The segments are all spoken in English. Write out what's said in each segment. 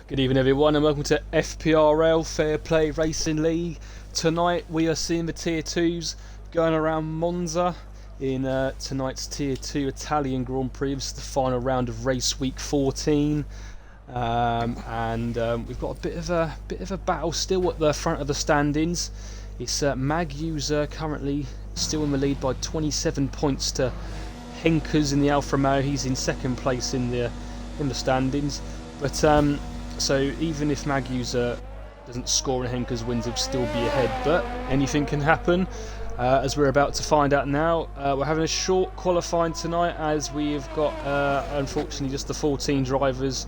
Good evening everyone and welcome to FPRL Fair Play Racing League. Tonight we are seeing the Tier 2s going around Monza in tonight's Tier 2 Italian Grand Prix. This is the final round of race week 14. We've got a bit of a battle still at the front of the standings. It's Mag User currently still in the lead by 27 points to Henkers in the Alfa Romeo. He's in second place in the standings. But so even if Mag User doesn't score and Henkers wins, he'll still be ahead. But anything can happen, as we're about to find out now. We're having a short qualifying tonight, as we've got unfortunately just the 14 drivers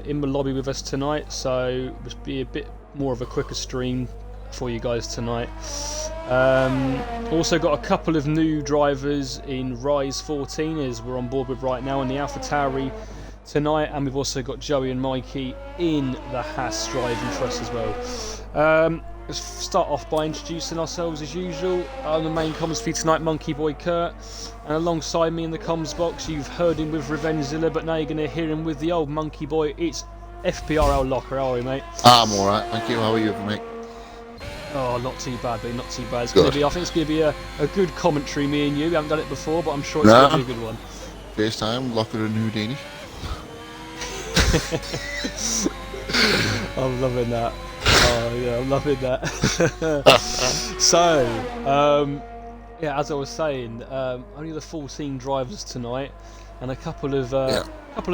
in the lobby with us tonight. So it'll be a bit more of a quicker stream for you guys tonight. Also got a couple of new drivers in Rise 14 as we're on board with right now in the AlphaTauri tonight, and we've also got Joey and Mikey in the Haas driving for us as well. Let's start off by introducing ourselves as usual. I'm the main comms for you tonight, Monkey Boy Kurt, and alongside me in the comms box you've heard him with Revengezilla, but now you're going to hear him with the old Monkey Boy. It's FPRL Locker. How are you, mate? I'm alright, thank you. How are you, mate? Oh, not too bad, but not too bad. It's going to be, I think it's going to be a good commentary, me and you. We haven't done it before, but I'm sure it's going to be a good one. First time, Locker and Houdini. I'm loving that. Oh yeah, I'm loving that. So, yeah, as I was saying, only the 14 drivers tonight, and a couple of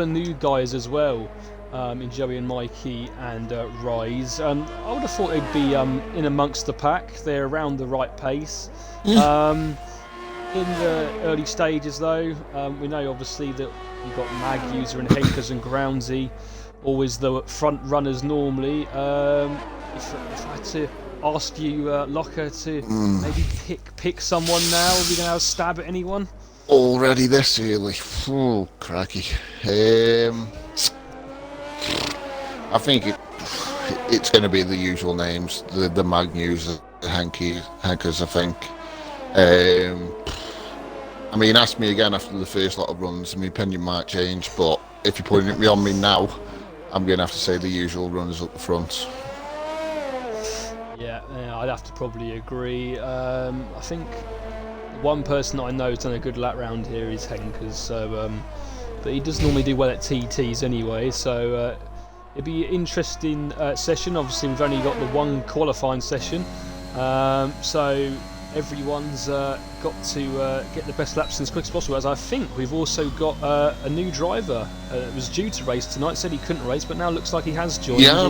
new guys as well, in Joey and Mikey and Rise. I would have thought they'd be in amongst the pack. They're around the right pace. In the early stages though, we know obviously that you've got Mag User and Henkers and Groundsy, always the front runners normally. If I had to ask you, Locker, to maybe pick someone now, are we going to have a stab at anyone? Already this early? Oh, cracky. I think it's going to be the usual names, the Mag User, the Henkers, I think. I mean, ask me again after the first lot of runs, my opinion might change, but if you're putting it on me now, I'm going to have to say the usual runners up the front. Yeah, I'd have to probably agree. I think one person that I know has done a good lap round here is Henkers, so, but he does normally do well at TTs anyway, so it'd be an interesting session. Obviously, we've only got the one qualifying session, so everyone's got to get the best laps as quick as possible, as I think we've also got a new driver that was due to race tonight, said he couldn't race, but now looks like he has joined. Yeah,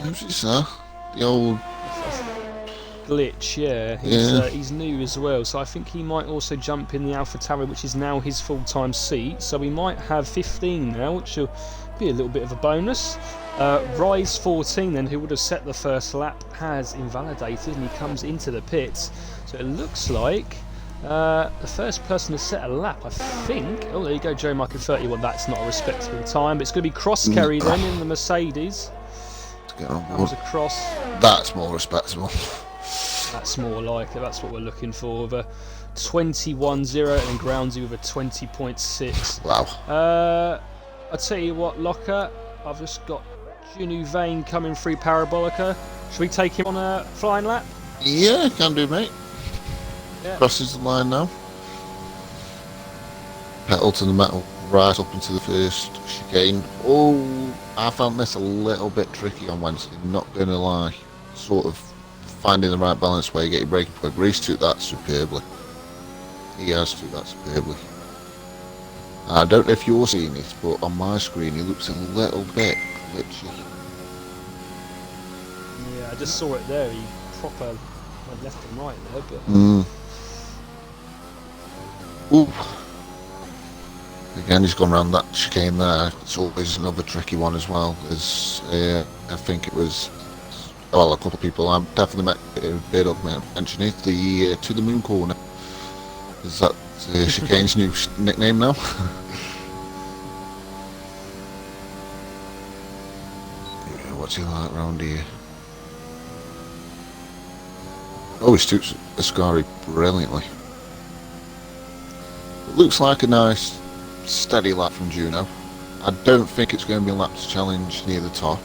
who's this, the old Glitch, yeah. He's new as well, so I think he might also jump in the AlphaTauri, which is now his full-time seat, so we might have 15 now, which will be a little bit of a bonus. Rise 14 then, who would have set the first lap, has invalidated and he comes into the pits, so it looks like the first person to set a lap, I think. Oh, there you go, Joe Michael 31. That's not a respectable time, but it's going to be Cross Kerry then in the Mercedes. That was a cross. That's more respectable. That's more like it. That's what we're looking for, with a 21.0 and Groundsy with a 20.6. Wow. I'll tell you what, Locker, I've just got Junu Vane coming through Parabolica. Should we take him on a flying lap? Yeah, can do, mate. Yeah. Crosses the line now. Pedal to the metal, right up into the first chicane. Oh, I found this a little bit tricky on Wednesday, not going to lie. Sort of finding the right balance where you get your braking point. Reese took that superbly. He has took that superbly. I don't know if you're seeing it, but on my screen he looks a little bit glitchy. Yeah, I just saw it there. He proper went left and right there, but... Ooh. Again, he's gone around that chicane there. It's always another tricky one as well. As I think it was, well, a couple of people. I'm definitely mention it. The to the moon corner. Is that chicane's new nickname now? What's he like around here? Oh, he stoops Ascari brilliantly. It looks like a nice steady lap from Juno. I don't think it's going to be a lap to challenge near the top,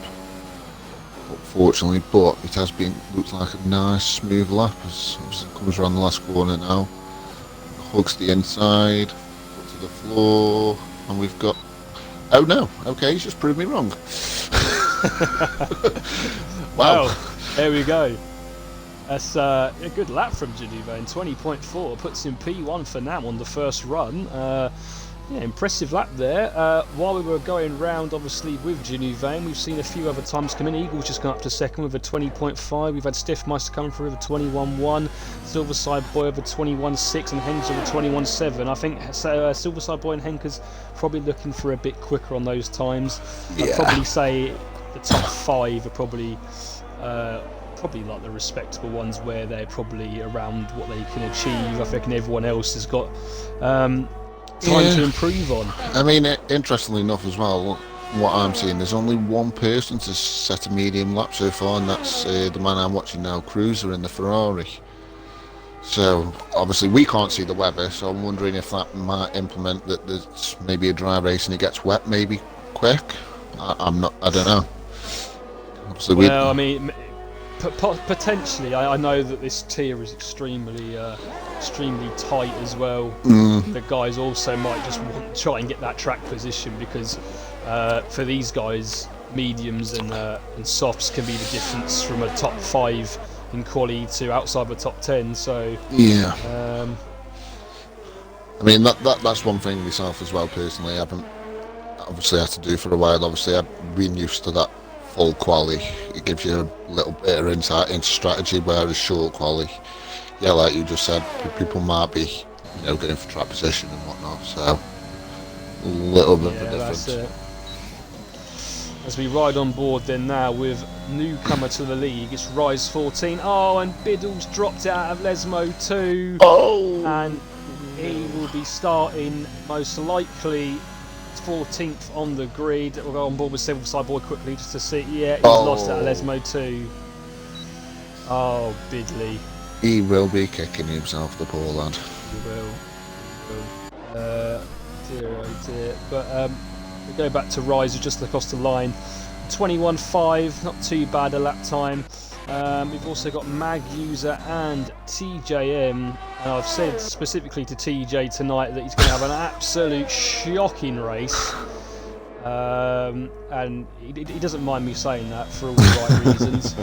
unfortunately, but it has been, looks like a nice smooth lap as it comes around the last corner now. Hugs the inside, foot to the floor, and we've got... Oh no, okay, he's just proved me wrong. Wow. Well, there we go. That's a good lap from Genuvain. 20.4 puts him P1 for now on the first run. Yeah, impressive lap there. While we were going round, obviously, with Genuvain, we've seen a few other times come in. Eagle's just gone up to second with a 20.5. We've had Stiffmeister coming through with a 21.1. Silverside Boy with a 21.6 and Henkers with a 21.7. I think Silverside Boy and Henkers probably looking for a bit quicker on those times. I'd probably say the top 5 are probably like the respectable ones where they're probably around what they can achieve. I think everyone else has got time to improve on. I mean, interestingly enough as well, what I'm seeing, there's only one person to set a medium lap so far, and that's the man I'm watching now, Cruiser in the Ferrari. So obviously we can't see the weather, so I'm wondering if that might implement that there's maybe a dry race and it gets wet maybe quick. I don't know. Obviously, well, I mean, potentially. I know that this tier is extremely tight as well. The guys also might just want to try and get that track position because for these guys, mediums and softs can be the difference from a top 5 in quality to outside the top 10. So yeah. I mean that's one thing myself as well. Personally, I haven't obviously had to do for a while. Obviously, I've been used to that full quali. It gives you a little bit of insight into strategy, whereas short quali, yeah, like you just said, people might be, going for track position and whatnot. So a little bit of a difference. That's it. As we ride on board then now with newcomer to the league, it's Rise 14. Oh, and Biddle's dropped out of Lesmo 2. Oh! And he will be starting most likely 14th on the grid. We'll go on board with Silverside Boy quickly just to see. Yeah, he's lost out of Lesmo 2. Oh, Bidley. He will be kicking himself, the poor lad. He will. Dear, oh dear. But we go back to Rise, who just across the line. 21.5, not too bad a lap time. We've also got Mag User and TJM, and I've said specifically to TJ tonight that he's going to have an absolute shocking race. And he doesn't mind me saying that for all the right reasons.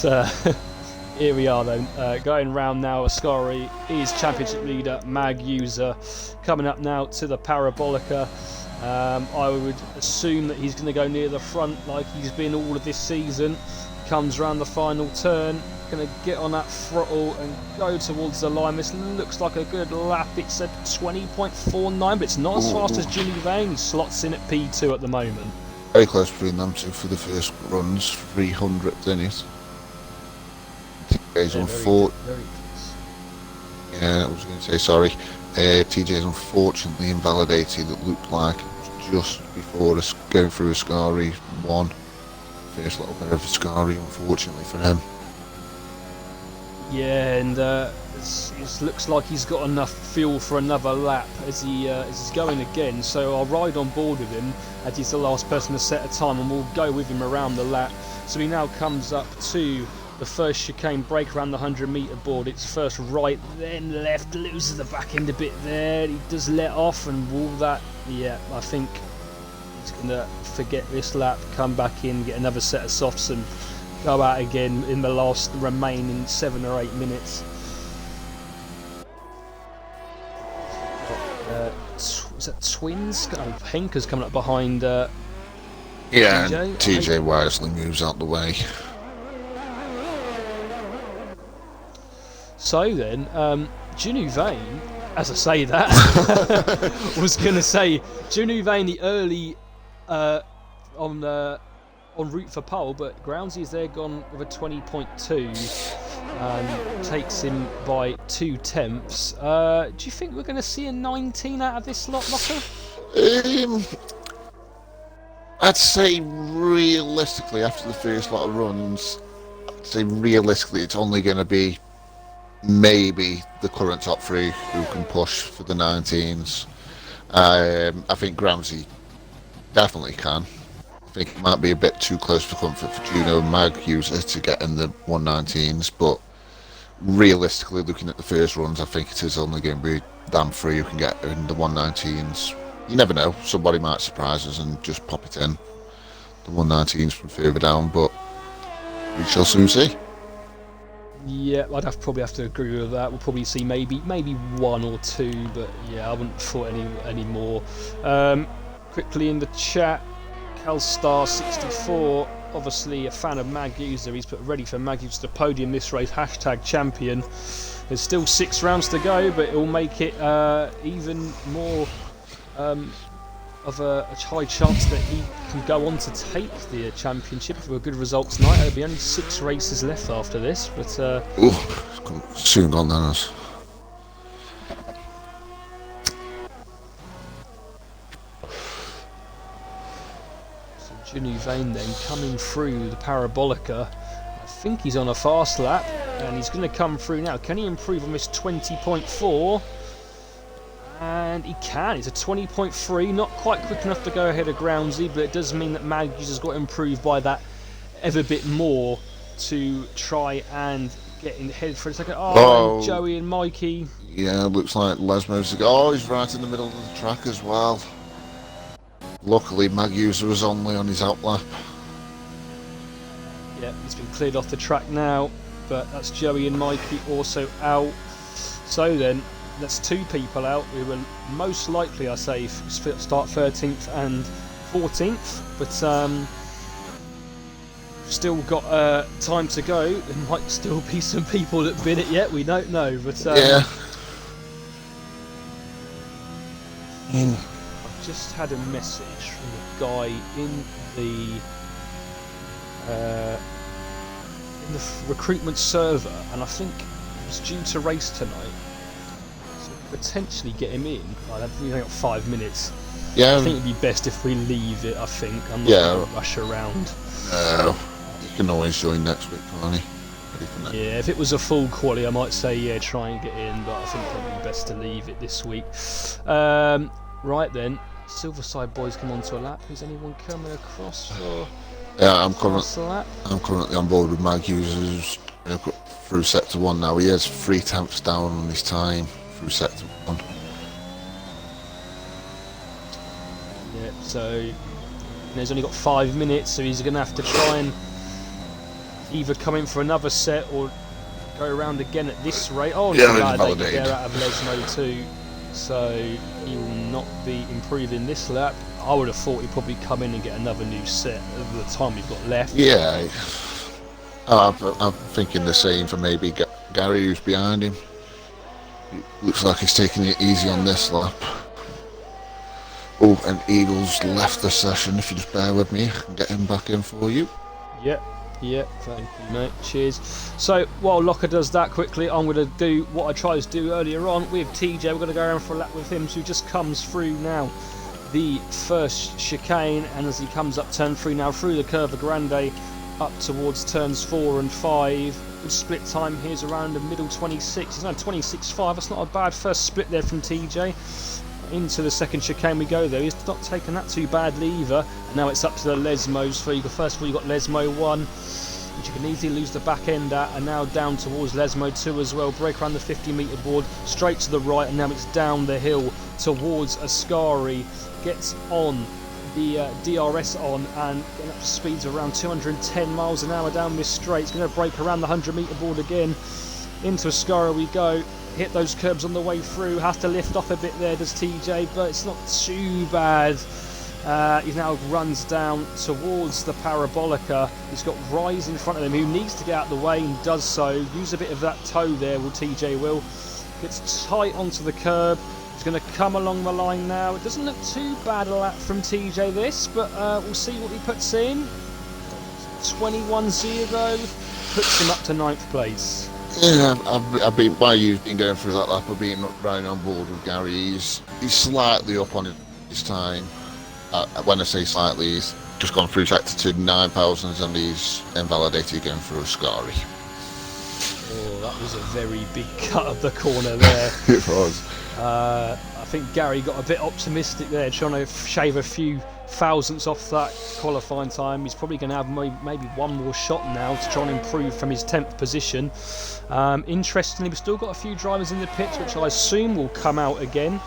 But, here we are then, going round now. Ascari is championship leader, Mag User coming up now to the Parabolica. I would assume that he's going to go near the front like he's been all of this season. Comes round the final turn, going to get on that throttle and go towards the line. This looks like a good lap. It's a 20.49, but it's not as fast as Genuvain. He slots in at P2 at the moment. Very close between them two for the first runs, 300th in it. TJ's yeah, I was going to say sorry. TJ's unfortunately invalidated. It looked like it was just before us going through Ascari 1. First little bit of Ascari, unfortunately for him. Yeah, and it looks like he's got enough fuel for another lap as he's going again. So I'll ride on board with him as he's the last person to set a time, and we'll go with him around the lap. So he now comes up to the first chicane break around the 100-metre board. It's first right, then left, loses the back end a bit there. He does let off, and all that. Yeah, I think he's going to forget this lap, come back in, get another set of softs, and go out again in the last remaining 7 or 8 minutes. Is that Twins? Oh, Henker's coming up behind yeah, TJ. TJ wisely moves out the way. So then, Genuvain, as I say that, was going to say Genuvain the early en route for pole, but Groundsy is there gone with a 20.2 and takes him by 0.2. Do you think we're going to see a 19 out of this lot, Locker? I'd say realistically, after the first lot of runs, I'd say realistically it's only going to be maybe the current top 3 who can push for the 19s. I think Gramsci definitely can. I think it might be a bit too close for comfort for Juno and Mag user to get in the 119s, but realistically, looking at the first runs, I think it is only going to be them three who can get in the 119s. You never know, somebody might surprise us and just pop it in, the 119s from further down, but we shall soon see. Yeah, probably have to agree with that. We'll probably see maybe one or two, but yeah, I wouldn't have thought any more. Quickly in the chat, Calstar64, obviously a fan of Mag User, he's put ready for Mag User to podium this race, #champion. There's still 6 rounds to go, but it will make it even more of a high chance that he can go on to take the championship for a good result tonight. There'll be only 6 races left after this, but soon gone then. Junu Vane then coming through the Parabolica. I think he's on a fast lap and he's going to come through now. Can he improve on this 20.4? And he can. It's a 20.3, not quite quick enough to go ahead of Groundsy, but it does mean that Mag User's got to improve by that ever bit more to try and get in the head for a second. Oh, Joey and Mikey. Yeah, looks like Lesmo's. Oh, he's right in the middle of the track as well. Luckily, Mag User was only on his out lap. Yeah, he's been cleared off the track now, but that's Joey and Mikey also out. So then, that's 2 people out. We will most likely, I say, start 13th and 14th, but still got time to go. There might still be some people that bid it yet. We don't know, but yeah. I've just had a message from a guy in the recruitment server, and I think he's due to race tonight. Potentially get him in. We've only got 5 minutes. Yeah. I think it'd be best if we leave it. I think I'm not going to rush around. You can always join next week, can't you? Yeah, if it was a full quali, I might say yeah, try and get in, but I think probably best to leave it this week. Right then, Silverside boys come onto a lap. Is anyone coming across? Or yeah, I'm currently on board with Mag Users through sector 1 now. He has 3/10 down on his time through sector 1. Yeah, so he's only got 5 minutes, so he's going to have to try and either come in for another set or go around again at this rate. Oh, yeah, they get there out of Lesmo too, so he will not be improving this lap. I would have thought he'd probably come in and get another new set over the time we've got left. Yeah, I'm thinking the same for maybe Gary, who's behind him. Looks like he's taking it easy on this lap. Oh, and Eagles left the session. If you just bear with me, I can get him back in for you. Yep, thank you, mate. Cheers. So, while Locker does that quickly, I'm going to do what I tried to do earlier on with TJ. We're going to go around for a lap with him, so he just comes through now the first chicane, and as he comes up turn 3 now through the Curva Grande up towards turns 4 and 5. Good split time here's around the middle 26. He's around 26.5. That's not a bad first split there from TJ. Into the second chicane we go though. He's not taken that too badly either. And now it's up to the Lesmos. So first of all, you've got Lesmo 1, which you can easily lose the back end at, and now down towards Lesmo 2 as well. Break around the 50-metre board, straight to the right, and now it's down the hill towards Ascari. Gets on the DRS on and getting up to speeds of around 210 miles an hour down this straight. It's going to break around the 100-metre board again. Into Ascari we go. Hit those curbs on the way through. Has to lift off a bit there, does TJ, but it's not too bad. He now runs down towards the Parabolica. He's got Rise in front of him, who needs to get out of the way and does so. Use a bit of that toe there, TJ will. Gets tight onto the curb. He's going to come along the line now. It doesn't look too bad a lap from TJ this, but we'll see what he puts in. 21.0 puts him up to 9th place. Yeah, I've been, while you've been going through that lap, I've been riding on board with Gary. He's slightly up on his time. When I say slightly, he's just gone through sector 2 9,000s and he's invalidated again through Ascari. Oh, that was a very big cut of the corner there. It was. I think Gary got a bit optimistic there, trying to shave a few thousandths off that qualifying time. He's probably going to have maybe one more shot now to try and improve from his 10th position. Interestingly, we've still got a few drivers in the pits, which I assume will come out again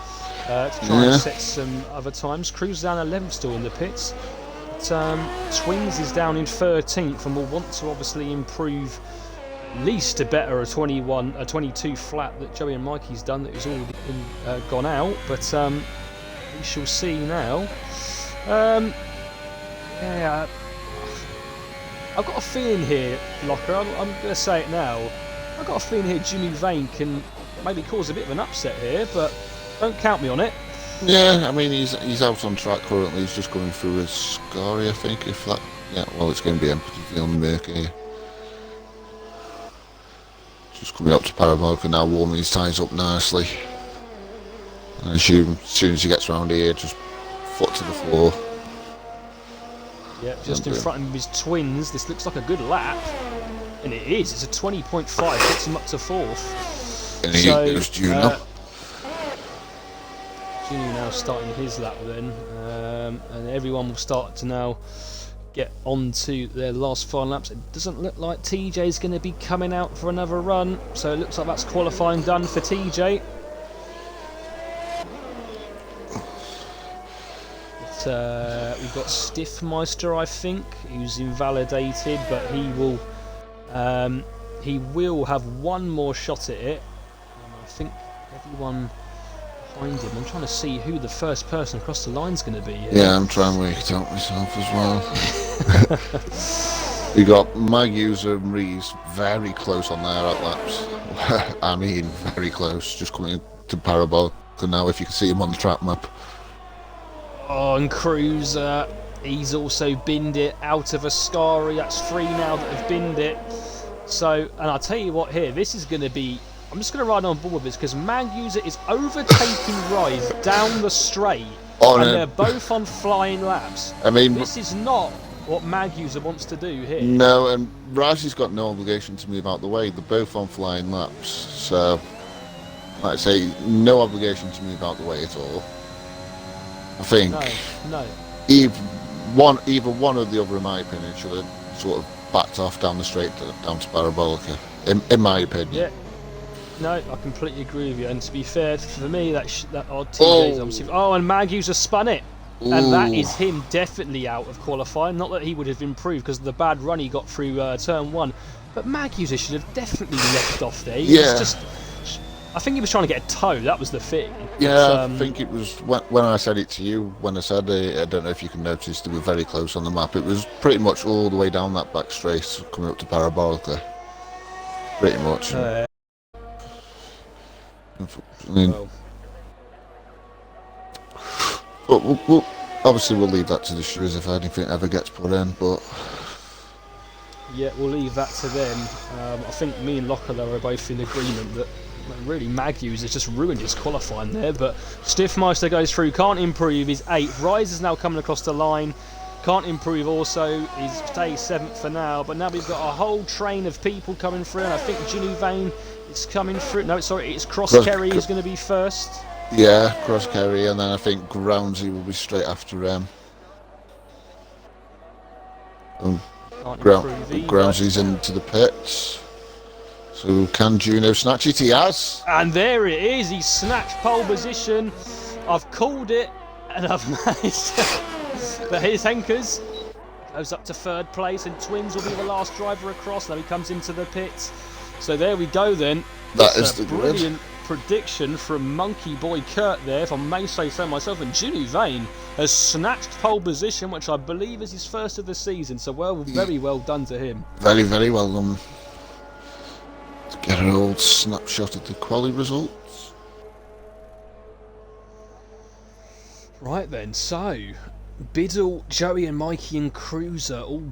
to try and set some other times. Cruz down 11th still in the pits. But, Twins is down in 13th and will want to obviously improve at least a 22 flat that Joey and Mikey's done that has already been, gone out. But we shall see now. Yeah, I've got a feeling here, Locker. I'm going to say it now. I've got a feeling here Jimmy Vane can maybe cause a bit of an upset here, but don't count me on it. Yeah, I mean he's out on track currently. He's just going through a Scari, I think. If that, yeah, well, it's going to be empty on Mercury. Just coming up to Parabolica now, warming his tyres up nicely. And I assume as soon as he gets round here, just foot to the floor. Yeah, just in front of his Twins. This looks like a good lap, and it is. It's a 20.5, gets him up to 4th. And it was Juno. Juno now starting his lap then, and everyone will start to now get onto their last 5 laps. It doesn't look like TJ's going to be coming out for another run, so it looks like that's qualifying done for TJ. We've got Stiffmeister, I think, who's invalidated, but he will have one more shot at it. I think everyone behind him. I'm trying to see who the first person across the line's going to be. Yeah, I'm trying to work it out myself as well. We got Magusa and Rees very close on their outlaps. I mean, very close. Just coming to Parabolica now, if you can see him on the track map. Oh, and Cruz, he's also binned it out of Ascari. That's 3 now that have binned it. So, and I'll tell you what here, this is going to be... I'm just going to ride on board with this because Magusa is overtaking Rise down the straight. And they're both on flying laps. I mean... This is not what Magusa wants to do here. No, and Rise got no obligation to move out the way. They're both on flying laps. So, like I say, no obligation to move out the way at all. I think no. Either one or the other, in my opinion, should have sort of backed off down the straight down to Parabolica, in my opinion. Yeah. No, I completely agree with you. And to be fair, for me, that odd TJ's obviously. Oh, and Magusa spun it, and that is him definitely out of qualifying. Not that he would have improved because of the bad run he got through turn 1, but Magusa should have definitely left off there. He was just. I think he was trying to get a toe, that was the thing. Yeah, I think it was, when I said it to you, when I said it, I don't know if you can notice, they were very close on the map. It was pretty much all the way down that back straight, coming up to Parabolica. Pretty much. I mean, well, obviously we'll leave that to the shooters if anything ever gets put in, but... Yeah, we'll leave that to them. I think me and Lockler are both in agreement that really Magusa has just ruined his qualifying there, but Stiffmeister goes through, can't improve, he's 8th. Rise is now coming across the line, can't improve also, he's stays 7th for now, but now we've got a whole train of people coming through, and I think Ginny Vane is coming through. No, sorry, it's Cross Kerry who's going to be first. Yeah, Cross Kerry, and then I think Groundsy will be straight after him. Groundsy's into the pits. So can Juno snatch it? He has. And there it is. He's snatched pole position. I've called it, and I've managed to. But here's Henkers. Goes up to 3rd place, and Twins will be the last driver across. Now he comes into the pits. So there we go then. That is the brilliant prediction from Monkey Boy Kurt there, if I may say so myself. And Ginny Vane has snatched pole position, which I believe is his first of the season. So very well done to him. Very, very well done. To get an old snapshot of the quali results. Right then, so Biddle, Joey and Mikey and Cruiser all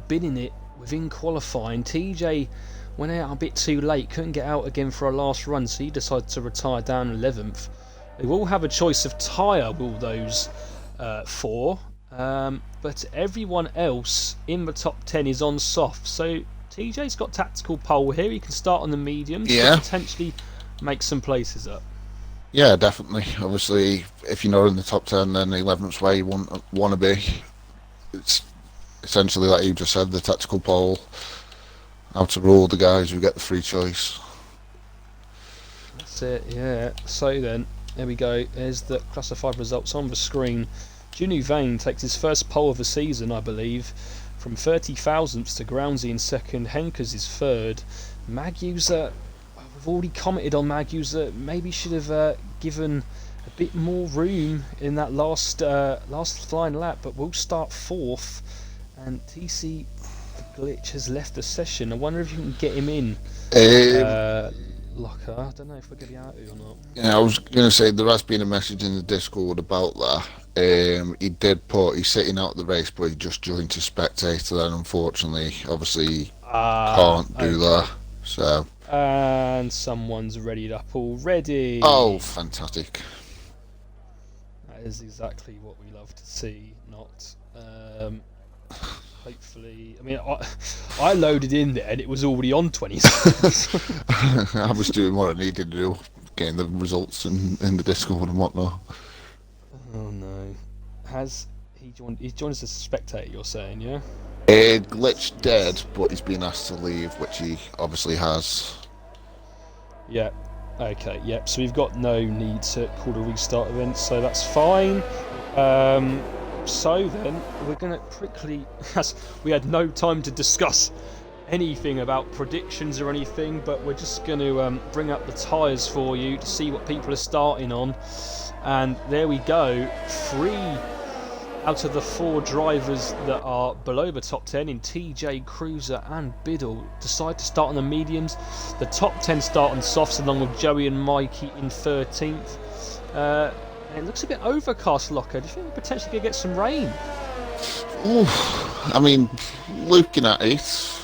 bidding it within qualifying. TJ went out a bit too late, couldn't get out again for a last run, so he decided to retire down 11th. They will have a choice of tyre, will those 4, but everyone else in the top 10 is on soft, so TJ's got tactical pole here. He can start on the mediums, yeah, potentially make some places up. Yeah, definitely. Obviously, if you're not in the top 10, then 11th's where you want to be. It's essentially, like you just said, the tactical poll, how to rule the guys who get the free choice. That's it, yeah. So then, there we go. There's the classified results on the screen. Ginny Vane takes his first pole of the season, I believe, from 30 thousandths to Groundsy in second. Henkers is third. Maguser, we've already commented on Maguser. Maybe should have given a bit more room in that last flying lap, but we'll start fourth. And TC the Glitch has left the session. I wonder if you can get him in. Um, Locker. I don't know if we're going to be out or not. yeah, I was going to say there has been a message in the Discord about that. He did put he's sitting out the race, but he just joined to spectator. And unfortunately, obviously, can't do Okay. that. So, And someone's readied up already. oh, fantastic! That is exactly what we love to see. Not. Hopefully, I mean, I loaded in there and it was already on 20 seconds. I was doing what I needed to do, getting the results in the Discord and whatnot. Oh no. Has he joined? He's joined as a spectator, you're saying, yeah? Glitch dead, but he's been asked to leave, which he obviously has. Yeah. Okay, yep. So we've got no need to call a restart event, so that's fine. So then, we're going to quickly, as we had no time to discuss anything about predictions or anything, but we're just going to bring up the tyres for you to see what people are starting on. And there we go, 3 out of the 4 drivers that are below the top 10 in TJ, Cruiser and Biddle decide to start on the mediums. The top 10 start on softs along with Joey and Mikey in 13th. It looks a bit overcast, Locker. Do you think we potentially could get some rain? Ooh, I mean, looking at it,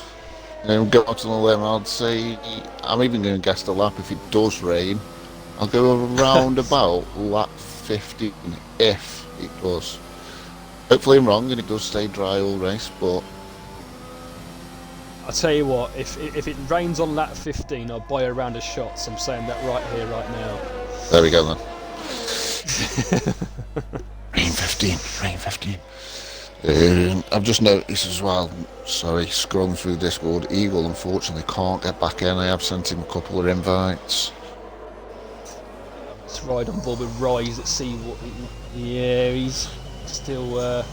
go out on a limb, I'd say, I'm even going to guess the lap if it does rain. I'll go around about lap 15 if it does. Hopefully I'm wrong and it does stay dry all race, but I'll tell you what, if it rains on lap 15, I'll buy a round of shots. I'm saying that right here, right now. there we go then. Rain 15, rain 15. I've just noticed as well, sorry, scrolling through the Discord, Eagle unfortunately can't get back in. I have sent him a couple of invites. Let's ride on board with Rise. Let's see what. Yeah, he's still got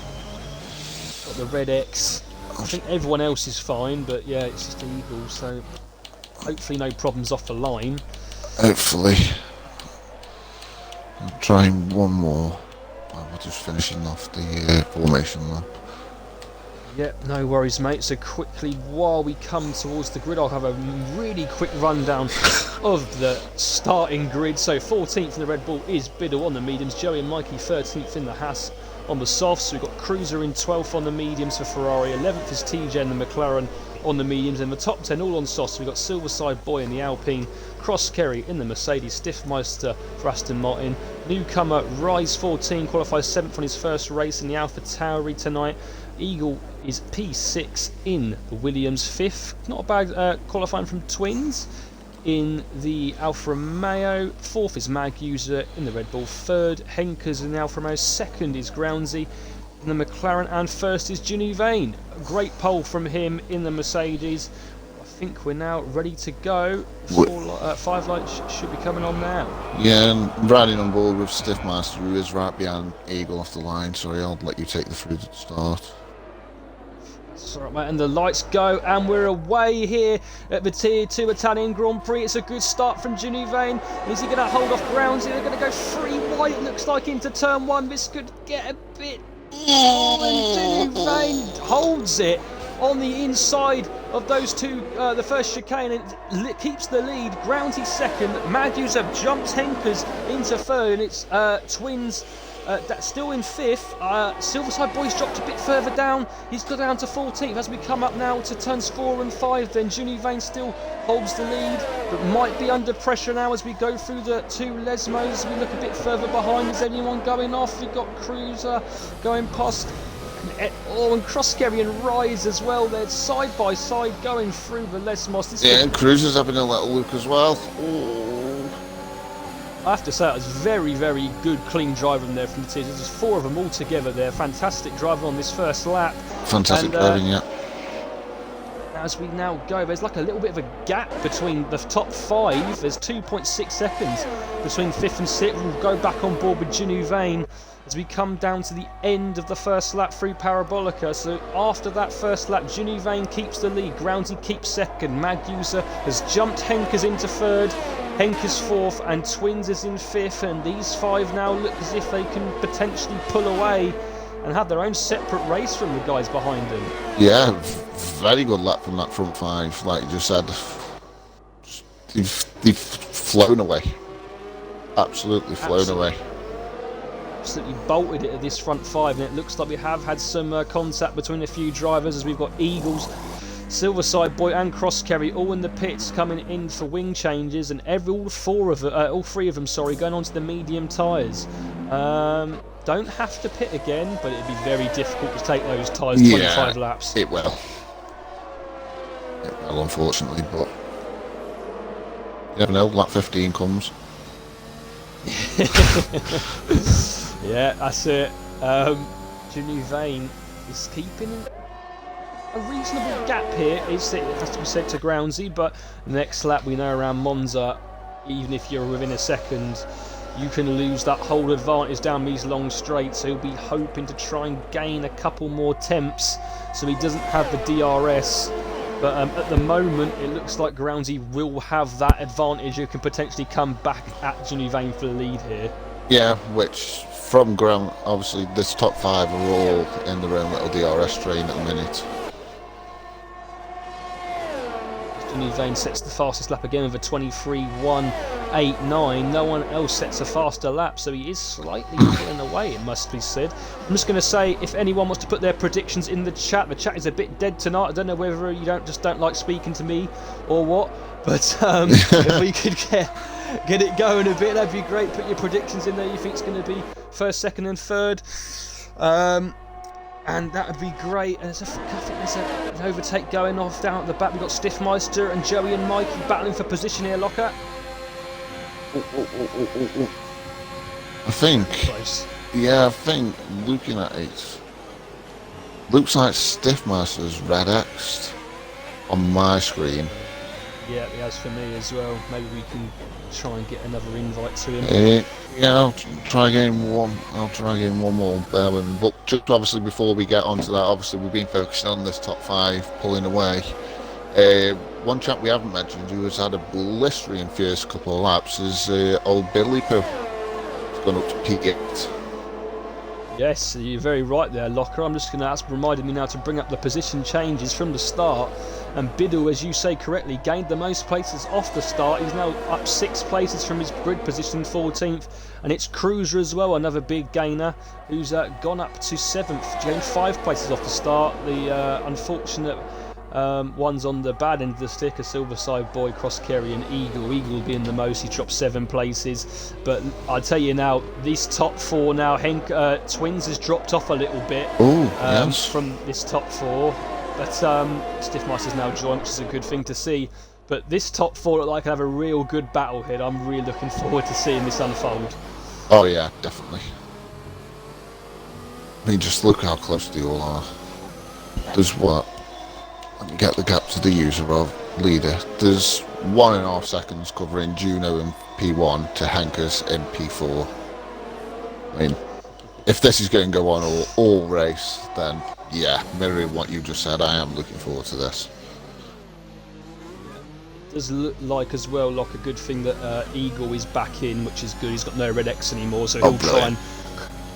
the red X. I think everyone else is fine, but yeah, it's just Eagle. So hopefully no problems off the line. Hopefully. I'm trying one more. We're just finishing off the formation lap. Yep, no worries, mate. So quickly, while we come towards the grid, I'll have a really quick rundown of the starting grid. So 14th in the Red Bull is Biddle on the mediums, Joey and Mikey 13th in the Haas on the softs. We've got Cruiser in 12th on the mediums for Ferrari, 11th is TJ and the McLaren on the mediums, and the top 10 all on softs. We've got Silverside Boy in the Alpine, Cross Kerry in the Mercedes, Stiffmeister for Aston Martin, newcomer Rise 14 qualifies 7th on his first race in the Alpha Tauri tonight. Eagle is P6 in the Williams, 5th, not a bad qualifying from Twins in the Alfa Romeo, 4th is Maguser in the Red Bull, 3rd Henkers in the Alfa Romeo, 2nd is Groundsy in the McLaren, and 1st is Ginny Vane. A great pole from him in the Mercedes. I think we're now ready to go. 5 lights should be coming on now. Yeah, and riding on board with Stiffmaster, who is right behind Eagle off the line. Sorry, I'll let you take the through to the start. Sorry, mate, and the lights go, and we're away here at the Tier 2 Italian Grand Prix. It's a good start from Ginny Vane. Is he going to hold off Groundsy? They're going to go 3 wide, it looks like, into turn 1. This could get a bit... Oh, and Ginny Vane holds it on the inside of those two, the first chicane, and keeps the lead. Groundsy second, Maguser jumps Henkers into third, and it's Twins that's still in 5th. Silverside Boy's dropped a bit further down. He's got down to 14th. As we come up now to turns 4 and 5, then Ginny Vane still holds the lead, but might be under pressure now as we go through the 2 Lesmos. We look a bit further behind. Is anyone going off? We've got Cruiser going past. Oh, and Cross Kerry and Rise as well. They're side by side going through the Lesmos. Yeah, and Cruiser's having a little look as well. Oh. I have to say, it was very, very good, clean driving there from the teams. There's 4 of them all together there. Fantastic driving on this first lap. Fantastic driving, yeah. As we now go, there's like a little bit of a gap between the top 5. There's 2.6 seconds between 5th and 6th. We'll go back on board with Jinu Vane as we come down to the end of the first lap through Parabolica. So after that first lap, Jinu Vane keeps the lead. Groundsy keeps second. Magusa has jumped Henkers into third. Henkers fourth, and Twins is in fifth. And these 5 now look as if they can potentially pull away and have their own separate race from the guys behind them. Yeah, very good lap from that front 5, like you just said. They've flown away. Absolutely flown away. Absolutely bolted it at this front 5, and it looks like we have had some contact between a few drivers, as we've got Eagles, Silverside Boy and Cross Kerry all in the pits coming in for wing changes, and all 3 of them, going on to the medium tyres. Don't have to pit again, but it'd be very difficult to take those tyres 25 laps. It will. It will, unfortunately, but you never know, lap 15 comes. Yeah, that's it. Jinu Vane is keeping a reasonable gap here. It has to be said to Groundsy, but next lap we know around Monza, even if you're within a second, you can lose that whole advantage down these long straights. So he'll be hoping to try and gain a couple more temps so he doesn't have the DRS. But at the moment, it looks like Groundsy will have that advantage. Who can potentially come back at Jinu Vane for the lead here. Yeah, which from ground, obviously, this top 5 are all in their own little DRS train at the minute. Jinu Vane sets the fastest lap again with a 23.189. No one else sets a faster lap, so he is slightly pulling away, it must be said. I'm just going to say, if anyone wants to put their predictions in the chat is a bit dead tonight. I don't know whether you don't like speaking to me or what, but if we could get it going a bit, that'd be great. Put your predictions in there. You think it's going to be first, second, and third. And that would be great. And I think there's an overtake going off down at the back. We've got Stiffmeister and Joey and Mikey battling for position here, Locker. I think, close. Yeah, I think looking at it, looks like Stiffmeister's red X'd on my screen. Yeah, he has for me as well. Maybe we can try and get another invite to him. Yeah, I'll try getting one more. But just obviously before we get onto that, obviously we've been focusing on this top 5 pulling away. One chap we haven't mentioned who has had a blistering first couple of laps is old Billy Poo. He's gone up to P8. Yes, you're very right there, Locker. I'm just going to ask, reminded me now to bring up the position changes from the start. And Biddle, as you say correctly, gained the most places off the start. He's now up 6 places from his grid position, 14th. And it's Cruiser as well, another big gainer, who's gone up to 7th, gained 5 places off the start. The unfortunate ones on the bad end of the stick are Silverside Boy, Cross Kerry and Eagle. Eagle being the most, he dropped 7 places. But I'll tell you now, these top 4 now, Twins has dropped off a little bit from this top 4. But Stiffmeister's now joined, which is a good thing to see. But this top 4 look like I have a real good battle here. I'm really looking forward to seeing this unfold. Oh yeah, definitely. I mean, just look how close they all are. There's what? Let me get the gap to the user of leader. There's 1.5 seconds covering Juno in P1 to Henkers in P4. I mean, if this is going to go on all race, then yeah, mirroring what you just said, I am looking forward to this. It does look like as well, like a good thing that Eagle is back in, which is good. He's got no red X anymore, so he'll try and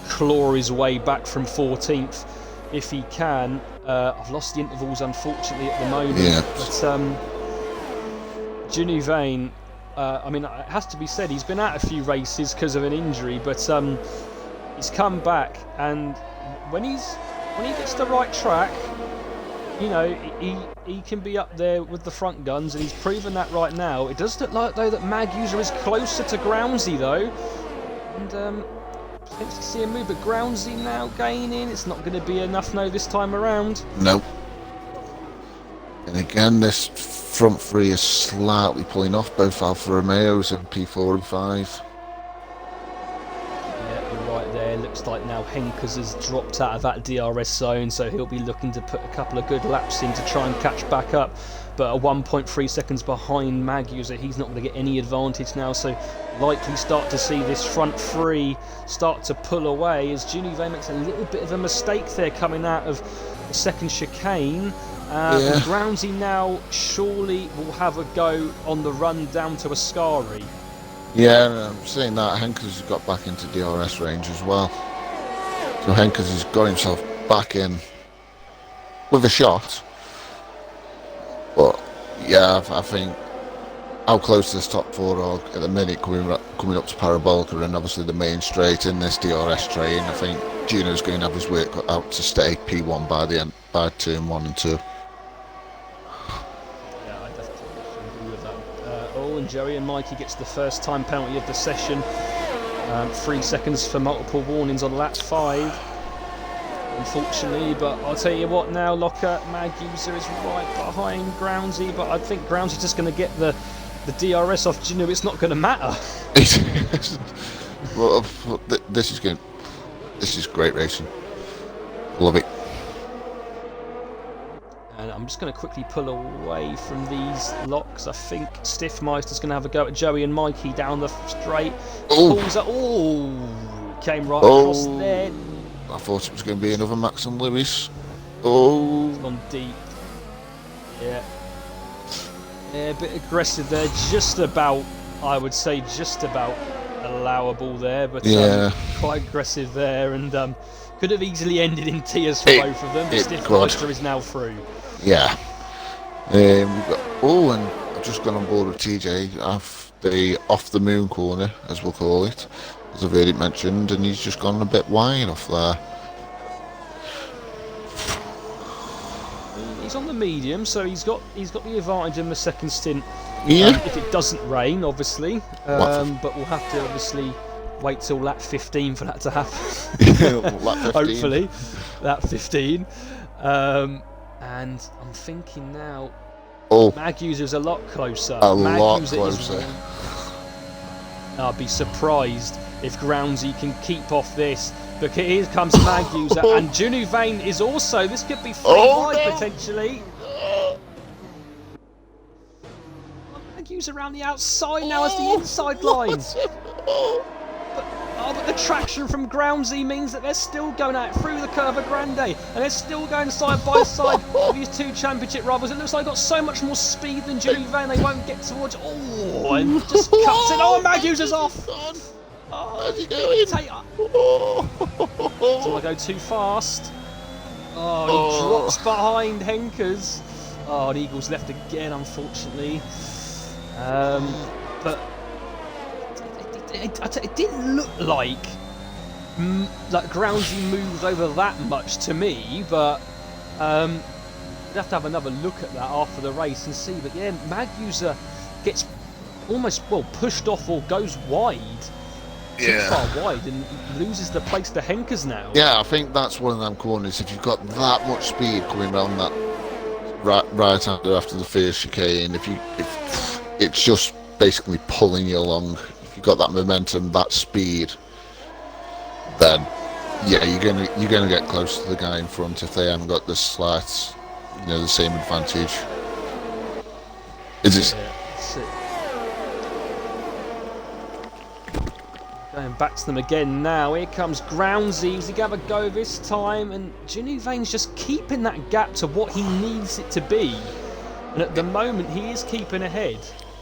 claw his way back from 14th if he can. I've lost the intervals, unfortunately, at the moment. Yeah. But Jinu Vane, I mean, it has to be said, he's been out a few races because of an injury, but he's come back, and when he gets the right track, you know, he can be up there with the front guns, and he's proven that right now. It does look like, though, that Magusa is closer to Groundsy, though, and potentially see him move, but Groundsy now gaining. It's not going to be enough, no, this time around. Nope. And again, this front 3 is slightly pulling off both Alfa Romeos in P4 and 5. looks like now Henkers has dropped out of that DRS zone, so he'll be looking to put a couple of good laps in to try and catch back up. But at 1.3 seconds behind Maguser, he's not going to get any advantage now, so likely start to see this front three start to pull away as Junivane makes a little bit of a mistake there coming out of the second chicane. And Groundsy now surely will have a go on the run down to Ascari. Yeah, I'm saying that Henkers has got back into DRS range as well. So Henkers has got himself back in with a shot. But yeah, I think how close this top four are at the minute coming up to Parabolica and obviously the main straight in this DRS train. I think Juno's going to have his work cut out to stay P1 by the end, by turn 1 and 2. And Joey and Mikey gets the first time penalty of the session. 3 seconds for multiple warnings on lap 5, unfortunately. But I'll tell you what now, Locker, Maguser is right behind Groundsy, but I think Groundsy's just going to get the DRS off Juno. It's not going to matter. Well, this is great racing. Love it. And I'm just going to quickly pull away from these locks. I think Stiffmeister's going to have a go at Joey and Mikey down the straight. Pulls up. Oh, came right across there. I thought it was going to be another Max and Lewis. Oh, it's gone deep. Yeah, a bit aggressive there. Just about, I would say, just about allowable there, but quite aggressive there, and could have easily ended in tears for both of them. But Stiffmeister is now through. Yeah. We've got, and I've just gone on board with TJ off the moon corner, as we'll call it, as I've heard it mentioned, and he's just gone a bit wide off there. He's on the medium, so he's got the advantage in the second stint. Yeah. If it doesn't rain, obviously, but we'll have to obviously wait till lap 15 for that to happen. Lap 15. Hopefully, lap 15. And I'm thinking now, Maguser's a lot closer. Lot closer. I'd be surprised if Groundsy can keep off this. But here comes Maguser, and Junivane is also. This could be 3 wide potentially. Maguser around the outside now as the inside line. But the traction from Groundsy means that they're still going out through the Curva Grande, and they're still going side by side with these 2 championship rivals. It looks like they've got so much more speed than Junivane, they won't get towards. And just cuts it. Maguser's off. How's he going? So I go too fast. He drops behind Henkers. And Eagles left again, unfortunately. But it didn't look like Groundsy moved over that much to me, but we'd have to have another look at that after the race and see. But yeah, Maguser gets almost pushed off or goes wide, too far wide, and loses the place to Henkers now. Yeah, I think that's one of them corners. If you've got that much speed coming around that right-hander after the first chicane, if it's just basically pulling you along. If you've got that momentum, that speed, then yeah, you're gonna get close to the guy in front if they haven't got the slight, the same advantage. Going back to them again now. Here comes Groundsy. He's going to have a go this time, and Junivane's just keeping that gap to what he needs it to be. And at the moment, he is keeping ahead.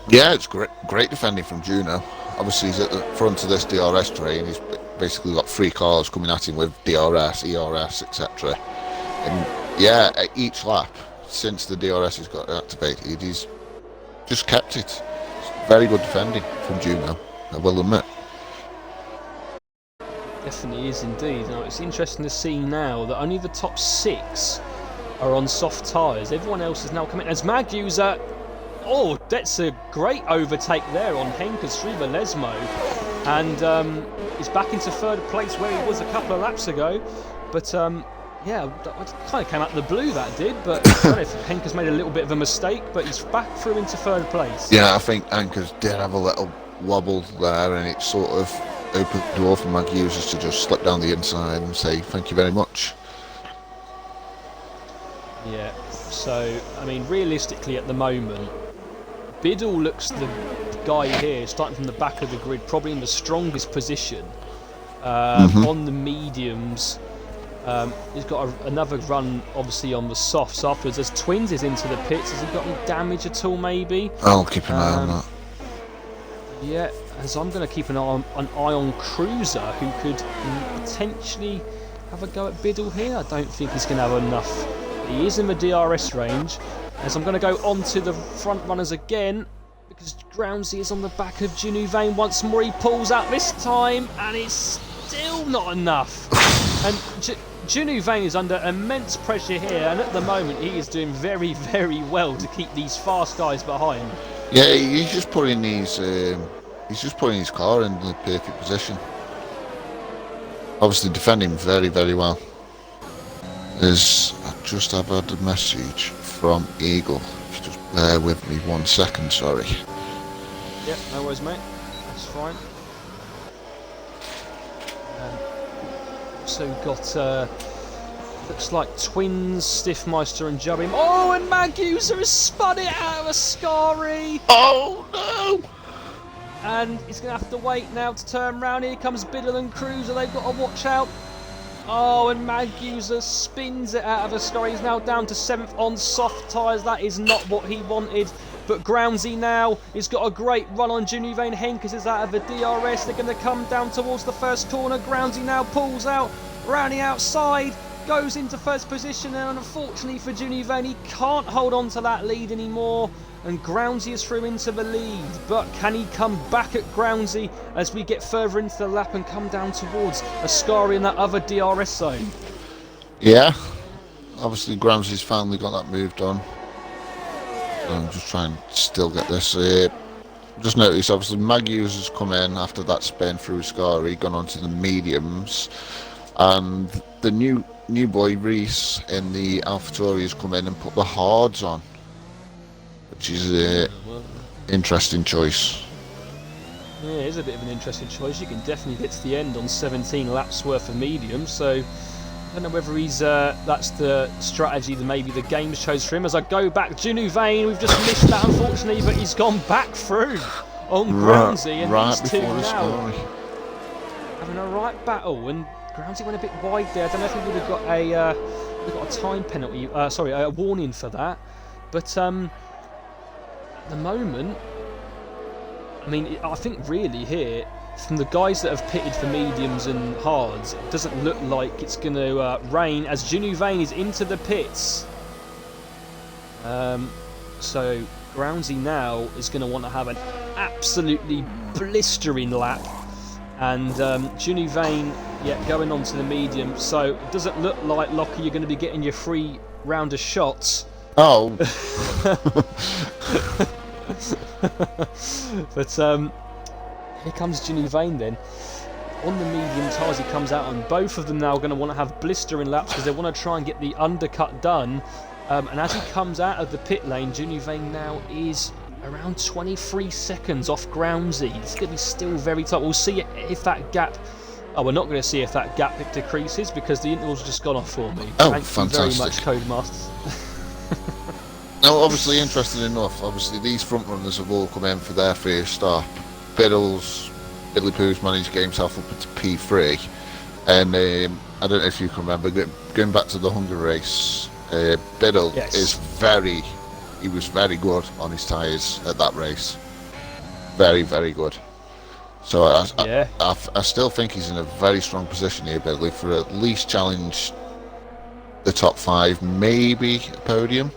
Yeah, it's great defending from Juno. Obviously, he's at the front of this DRS train. He's basically got 3 cars coming at him with DRS, ERS, etc. And yeah, at each lap since the DRS has got activated, he's just kept it. It's very good defending from Juno, I will admit. Definitely is indeed. Now, it's interesting to see now that only the top 6 are on soft tyres. Everyone else is now coming. As Maguser, that's a great overtake there on Henkers through the Lesmo, and he's back into 3rd place where he was a couple of laps ago. But yeah, that kind of came out of the blue, that did. But I don't know if Henkers made a little bit of a mistake, but he's back through into 3rd place. Yeah, I think Henkers did have a little wobble there, and it sort of open door for mag users to just slip down the inside and say thank you very much. Yeah, so, I mean, realistically at the moment, Biddle looks the guy here, starting from the back of the grid, probably in the strongest position. On the mediums, he's got another run, obviously, on the softs afterwards. As Twins is into the pits, has he got any damage at all, maybe? I'll keep an eye on that. Yeah, as I'm going to keep an eye on Cruiser, who could potentially have a go at Biddle here. I don't think he's going to have enough. He is in the DRS range, as I'm going to go on to the front runners again, because Groundsy is on the back of Junuvane once more. He pulls out this time, and it's still not enough. And Junuvane is under immense pressure here, and at the moment he is doing very, very well to keep these fast guys behind. Yeah, he's just putting his car in the perfect position. Obviously defending very, very well. I just have had a message from Eagle. If you just bear with me 1 second, sorry. Yep, no worries, mate. That's fine. Also got, looks like Twins, Stiffmeister and Jubim. Oh, and Magusa has spun it out of Ascari! Oh no! And he's going to have to wait now to turn round. Here comes Biddle and Cruiser. They've got to watch out. Oh, and Magusa spins it out of Ascari. He's now down to 7th on soft tyres. That is not what he wanted. But Groundsy now has got a great run on Junuvane. Henkes is out of the DRS. They're going to come down towards the first corner. Groundsy now pulls out, round the outside, goes into first position, and unfortunately for Junuvane, he can't hold on to that lead anymore. And Groundsy is through into the lead. But can he come back at Groundsy as we get further into the lap and come down towards Ascari in that other DRS zone? Yeah, obviously Groundsy's finally got that moved on. I'm just trying to still get this. Just noticed, obviously, Magus has come in after that spin through Ascari, gone on to the mediums, and the new boy Reese in the AlphaTauri has come in and put the hards on, which is an interesting choice. Yeah, it is a bit of an interesting choice. You can definitely get to the end on 17 laps worth of mediums, so I don't know whether he's that's the strategy that maybe the games chose for him. As I go back, Junuvane, we've just missed that unfortunately, but he's gone back through on Groundsy, and right these two before now Ascari. having a right battle. And Groundsy went a bit wide there. I don't know if he would have got a time penalty, a warning for that. But at the moment, I mean, I think really here, from the guys that have pitted for mediums and hards, it doesn't look like it's going to rain as Junuvane is into the pits. So Groundsy now is going to want to have an absolutely blistering lap. And Junuvane, going on to the medium. So it doesn't look like, Lockie, you're going to be getting your free round of shots. Oh. But here comes Junuvane then. On the medium tyres he comes out on. Both of them now are going to want to have blistering laps because they want to try and get the undercut done. And as he comes out of the pit lane, Junuvane now is around 23 seconds off Groundsy. It's going to be still very tight. We'll see if that gap... Oh, we're not going to see if that gap decreases because the interval's just gone off for me. Oh, Thank fantastic. you very much, Codemasters. Now, obviously, interesting enough, obviously these front runners have all come in for their first stop. Billy Pooh's managed to get himself up into P3, and I don't know if you can remember, going back to the Hunger race, Biddle he was very good on his tyres at that race. Very, very good. So I still think he's in a very strong position here, Billy, for at least challenge the top 5, maybe a podium.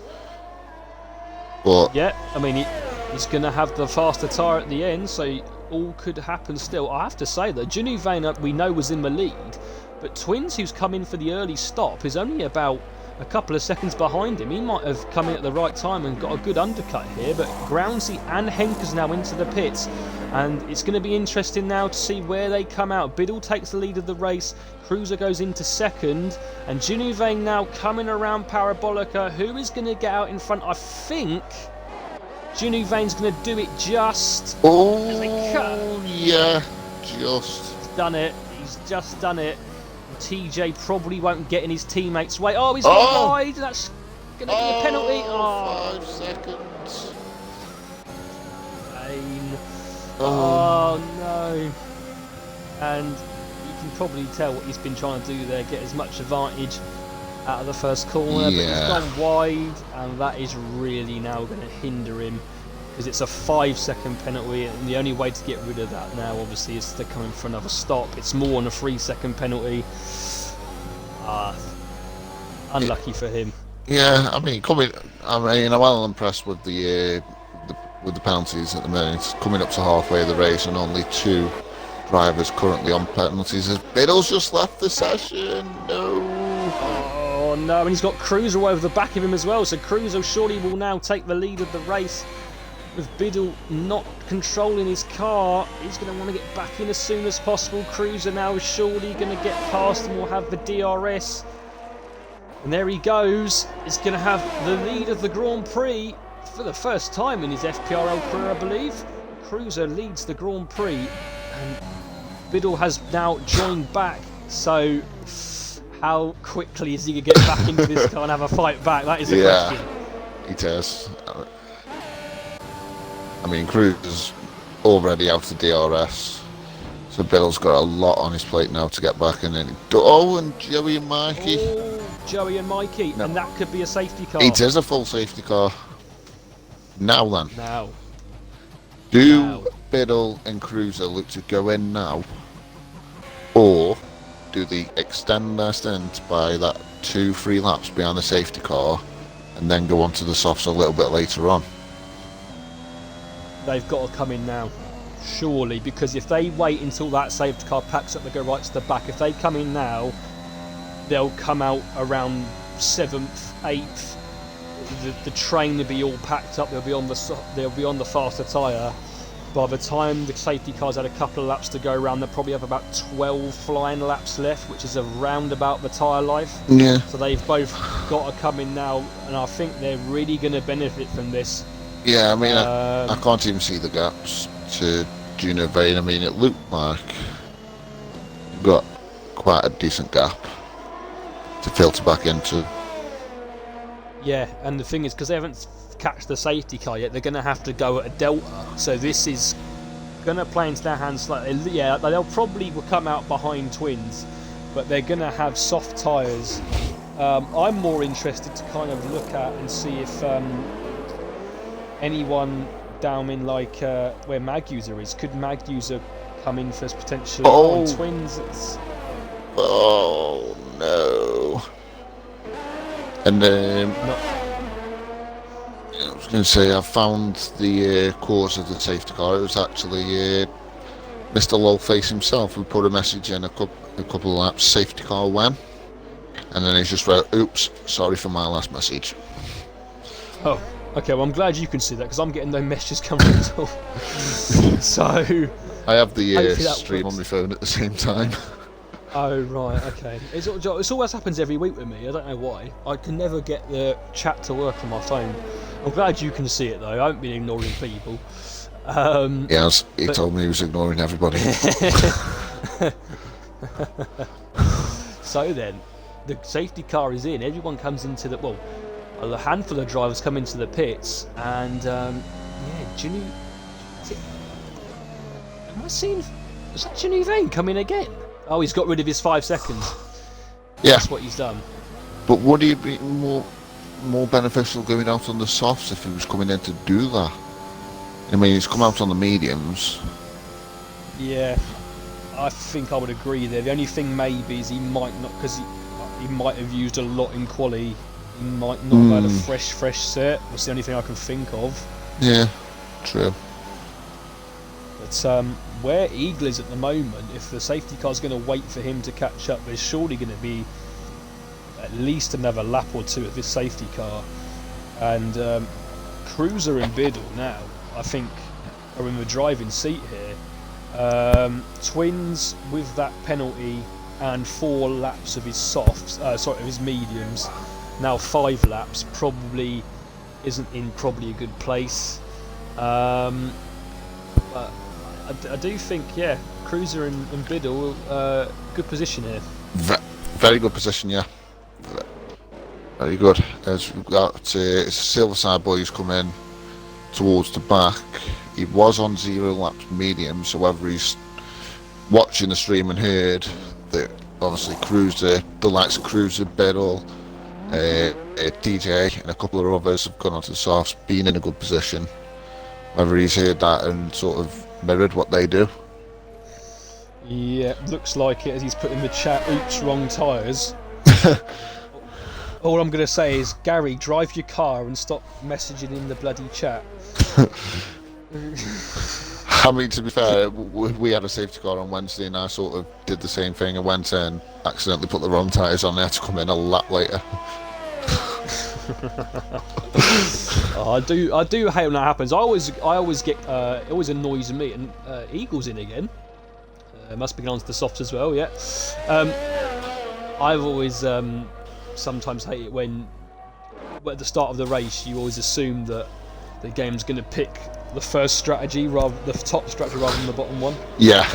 But yeah, I mean, he's going to have the faster tyre at the end, so all could happen still. I have to say, though, Junuvane, we know, was in the lead, but Twins, who's come in for the early stop, is only about a couple of seconds behind him. He might have come in at the right time and got a good undercut here, but Groundsy and Henkes now into the pits, and it's going to be interesting now to see where they come out. Biddle takes the lead of the race, Cruiser goes into second, and Junuvane now coming around Parabolica. Who is going to get out in front? I think Junuvane's going to do it just. yeah, just. done it. He's just done it. TJ probably won't get in his teammates' way. Oh, he's gone wide. That's going to be a penalty. 5 seconds. Pain. Oh no. And you can probably tell what he's been trying to do there, get as much advantage out of the first corner, Yeah. but he's gone wide, and that is really now going to hinder him, because it's a 5-second penalty, and the only way to get rid of that now obviously is to come in for another stop. It's more than a 3-second penalty. Unlucky for him. Yeah, I'm well impressed with the penalties at the minute. It's coming up to halfway of the race, and only 2 drivers currently on penalties. As Biddle's just left the session. No. Oh no, and he's got Cruiser over the back of him as well, so Cruiser surely will now take the lead of the race. With Biddle not controlling his car, he's going to want to get back in as soon as possible. Cruiser now is surely going to get past and will have the DRS. And there he goes. He's going to have the lead of the Grand Prix for the first time in his FPRL career, I believe. Cruiser leads the Grand Prix, and Biddle has now joined back. So how quickly is he going to get back into this car and have a fight back? That is the question. He does. I mean, Cruiser's already out of DRS, so Biddle's got a lot on his plate now to get back in. And Joey and Mikey. Oh, Joey and Mikey, No. and that could be a safety car. It is a full safety car. Now then, Now. do Biddle and Cruiser look to go in now, or do they extend their stint by that 2-3 laps behind the safety car, and then go on to the softs a little bit later on? They've got to come in now, surely, because if they wait until that safety car packs up, they go right to the back. If they come in now, they'll come out around 7th, 8th. The train will be all packed up. They'll be on the faster tyre. By the time the safety cars had a couple of laps to go around, they'll probably have about 12 flying laps left, which is around about the tyre life. Yeah. So they've both got to come in now, and I think they're really going to benefit from this. Yeah, I mean, I can't even see the gaps to Juno Vane. I mean, it looked like you've got quite a decent gap to filter back into. Yeah, and the thing is, because they haven't catched the safety car yet, they're going to have to go at a delta. So this is going to play into their hands slightly. Yeah, they'll probably will come out behind Twins, but they're going to have soft tyres. I'm more interested to kind of look at and see if anyone down in like where Maguser is, could Maguser come in for potentially on Twins? Oh no! And I was going to say, I found the cause of the safety car. It was actually Mr. Lowface himself who put a message in a couple of laps, safety car when, and then he just wrote, "Oops, sorry for my last message." Oh, okay. Well, I'm glad you can see that, because I'm getting no messages coming at all. So I have the hopefully that stream works. on my phone at the same time. Oh right, okay. It always happens every week with me. I don't know why. I can never get the chat to work on my phone. I'm glad you can see it though. I haven't been ignoring people. Yes, he told me he was ignoring everybody. So then, the safety car is in. Everyone comes into the a handful of drivers come into the pits, and Ginny. Am I seeing? Is that Ginny Vane coming again? Oh, he's got rid of his 5 seconds. Yeah, That's what he's done. but would he be more beneficial going out on the softs if he was coming in to do that? I mean, he's come out on the mediums. Yeah, I think I would agree there. The only thing maybe is he might not, because he might have used a lot in quali. He might not have had a fresh set. That's the only thing I can think of. Yeah, true. But where Eagle is at the moment, if the safety car's going to wait for him to catch up, there's surely going to be at least another lap or two at this safety car. And Cruiser and Biddle now, I think, are in the driving seat here. Twins with that penalty and 4 laps of his softs, of his mediums, now 5 laps, probably isn't in a good place. But I do think, Cruiser and Biddle, good position here. Very good position, yeah. Very good. As we've got Silverside Boys come in towards the back. He was on 0 laps medium, so whether he's watching the stream and heard that obviously Cruiser, the likes of Cruiser, Biddle, DJ and a couple of others have gone onto the softs, been in a good position. Whether he's heard that and sort of mirrored what they do. Yeah, looks like it as he's put in the chat, oops, wrong tyres. All I'm going to say is, Gary, drive your car and stop messaging in the bloody chat. I mean, to be fair, we had a safety car on Wednesday and I sort of did the same thing. I went in, accidentally put the wrong tyres on, I had to come in a lap later. Oh, I do hate when that happens. I always get it always annoys me. And Eagle's in again. Must be going on to the softs as well. Yeah. I've always sometimes hate it when at the start of the race you always assume that the game's going to pick the first strategy the top strategy rather than the bottom one. Yeah.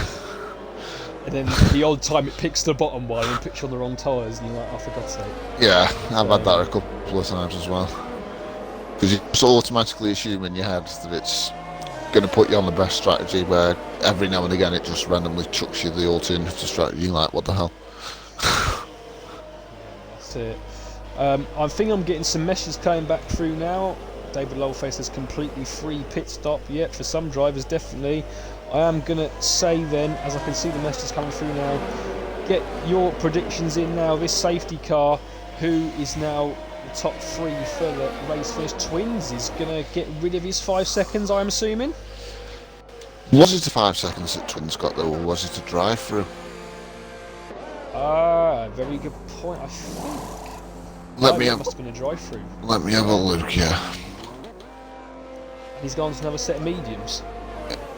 And then the odd time it picks the bottom one and puts you on the wrong tyres, and you're like, oh, for God's sake. Yeah, I've had that a couple of times as well. Because you're so automatically assuming in your head that it's going to put you on the best strategy, where every now and again it just randomly chucks you the alternative strategy. You're like, what the hell? That's it. I think I'm getting some messages coming back through now. David Lowface says completely free pit stop. Yet for some drivers, definitely. I am going to say then, as I can see the messages coming through now, get your predictions in now. This safety car, who is now the top 3 for the race finish, Twins, is going to get rid of his 5 seconds, I'm assuming. Was it the 5 seconds that Twins got though, or was it a drive-through? Very good point, I think. It must have been a drive-through. Let me have a look, yeah. He's gone to another set of mediums.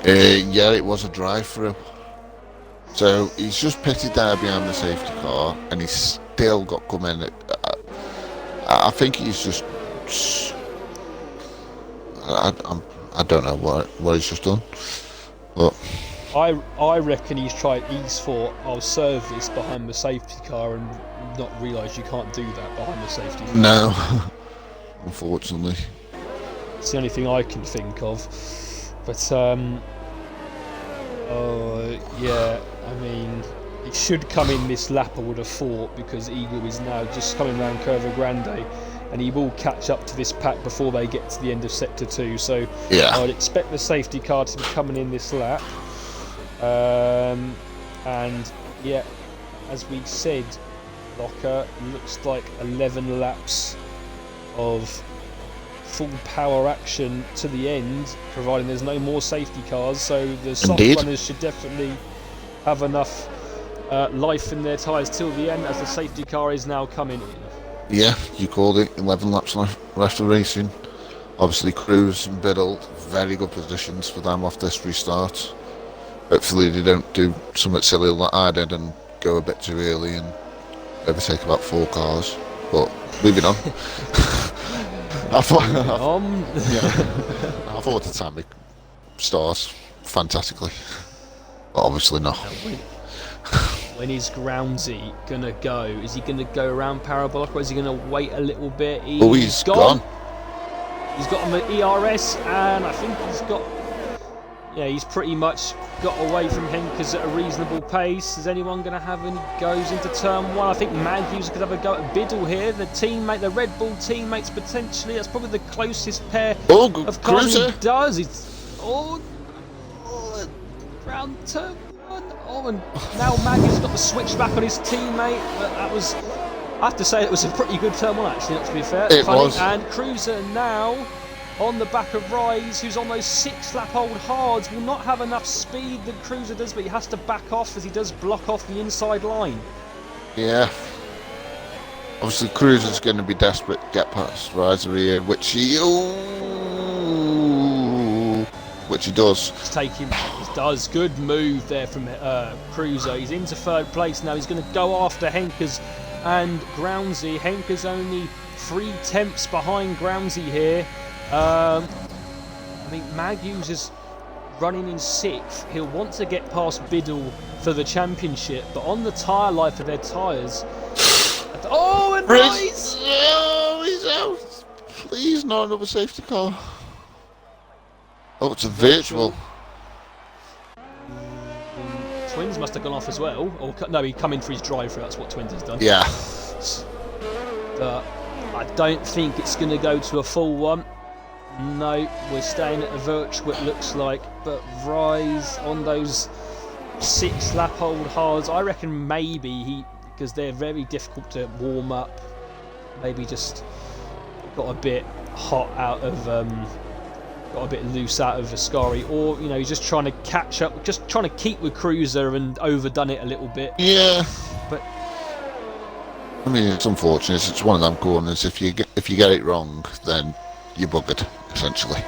Yeah, it was a drive-through. So he's just pitted there behind the safety car, and he's still got come in. I think he's just. I don't know what he's just done, but. I reckon he's thought I'll serve this behind the safety car and not realise you can't do that behind the safety car. No, unfortunately. It's the only thing I can think of. But yeah, I mean, it should come in this lap, I would have thought, because Eagle is now just coming around Curva Grande, and he will catch up to this pack before they get to the end of Sector 2. So yeah. I'd expect the safety car to be coming in this lap. And yeah, as we said, Locker, looks like 11 laps of full power action to the end, providing there's no more safety cars, so the soft runners should definitely have enough life in their tyres till the end, as the safety car is now coming in. Yeah, you called it. 11 laps left of racing. Obviously Cruz and Biddle, very good positions for them off this restart. Hopefully they don't do something silly like I did and go a bit too early and overtake about 4 cars. But moving on. I thought the Tamick starts fantastically, but obviously not. When is Groundsy gonna go? Is he gonna go around Parabolic, or is he gonna wait a little bit? He's gone. He's got on the ERS, and I think he's pretty much got away from Henkers at a reasonable pace. Is anyone going to have any goes into turn 1? I think Matthews could have a go at Biddle here. The Red Bull teammates potentially. That's probably the closest pair of cars he does. It's round turn 1. And now Maggie's got the switch back on his teammate. But I have to say, it was a pretty good turn 1 actually, not to be fair. It was. And Cruiser now on the back of Rise, who's on those 6-lap-old hards, will not have enough speed that Cruiser does, but he has to back off as he does block off the inside line. Yeah. Obviously, Cruiser's going to be desperate to get past Rise here, which he does. He does. Good move there from Cruiser. He's into 3rd place now. He's going to go after Henkers and Groundsy. Henkers only 3 tenths behind Groundsy here. I mean, Matthews has running in 6th, he'll want to get past Biddle for the championship, but on the tyre life of their tyres... Oh, and Rice! Oh, he's out! Please, not another safety car. Oh, it's a virtual. Twins must have gone off as well. Or no, he come in for his drive-through, that's what Twins has done. Yeah. But I don't think it's going to go to a full one. No, we're staying at a virtual, it looks like. But Rise on those 6 lap old hards, I reckon maybe because they're very difficult to warm up, maybe just got a bit hot out of, got a bit loose out of Ascari, or he's just trying to catch up, just trying to keep with Cruiser and overdone it a little bit. Yeah. But I mean, it's unfortunate. It's one of them corners. If you get it wrong, then you're buggered, essentially.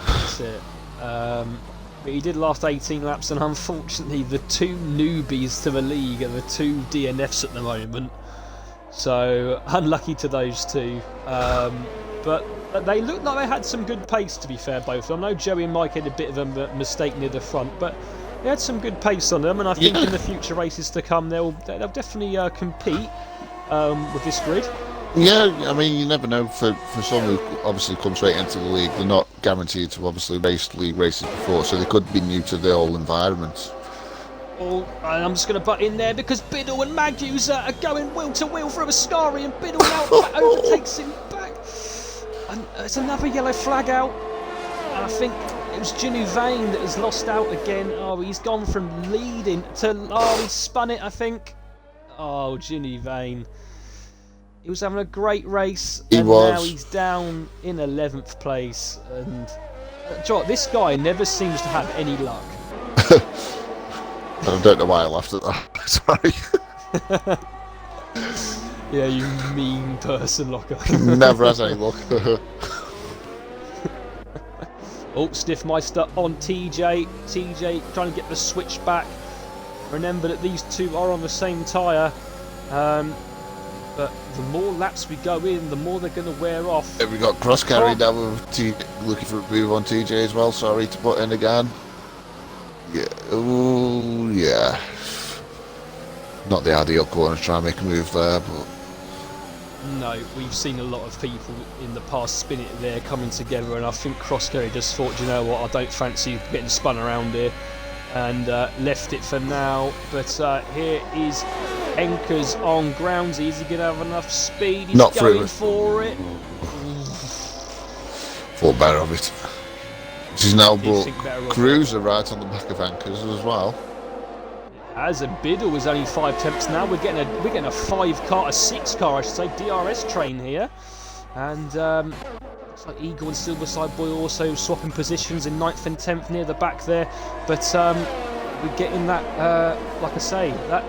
That's it. But he did last 18 laps, and unfortunately the 2 newbies to the league are the 2 DNFs at the moment. So unlucky to those 2. But they looked like they had some good pace, to be fair, both of them. I know Joey and Mike had a bit of a mistake near the front, but they had some good pace on them, and I think in the future races to come they'll definitely compete with this grid. Yeah, I mean, you never know. For some who obviously come straight into the league, they're not guaranteed to obviously race league races before, so they could be new to the whole environment. Oh, and I'm just going to butt in there because Biddle and Matthews are going wheel to wheel through Ascari, and Biddle now overtakes him back. And it's another yellow flag out. And I think it was Ginu Vane that has lost out again. Oh, he's gone from leading to... Oh, he spun it, I think. Oh, Ginu Vane. He was having a great race, and now he's down in 11th place. And this guy never seems to have any luck. I don't know why I laughed at that. Sorry. Yeah, you mean person, Locker. Never has any luck. Oh, Stiffmeister on TJ. TJ trying to get the switch back. Remember that these 2 are on the same tyre. But the more laps we go in, the more they're going to wear off. We got cross carry down with looking for a move on TJ as well. Sorry to put in again. Yeah. Ooh, yeah. Not the ideal corner to try and make a move there, but no, we've seen a lot of people in the past spin it there, coming together, and I think Crosscarry just thought, you know what, I don't fancy getting spun around here, and left it for now. But here is Henkers on groundsy. Is he going to have enough speed? He's not going for it. Thought better of it. She's now brought Cruiser right on the back of Henkers as well. As a Biddle was only 5 tenths now, we're getting a 6 car, I should say, DRS train here, and looks like Eagle and Silverside Boy also swapping positions in 9th and 10th near the back there. But we're getting that, like I say, that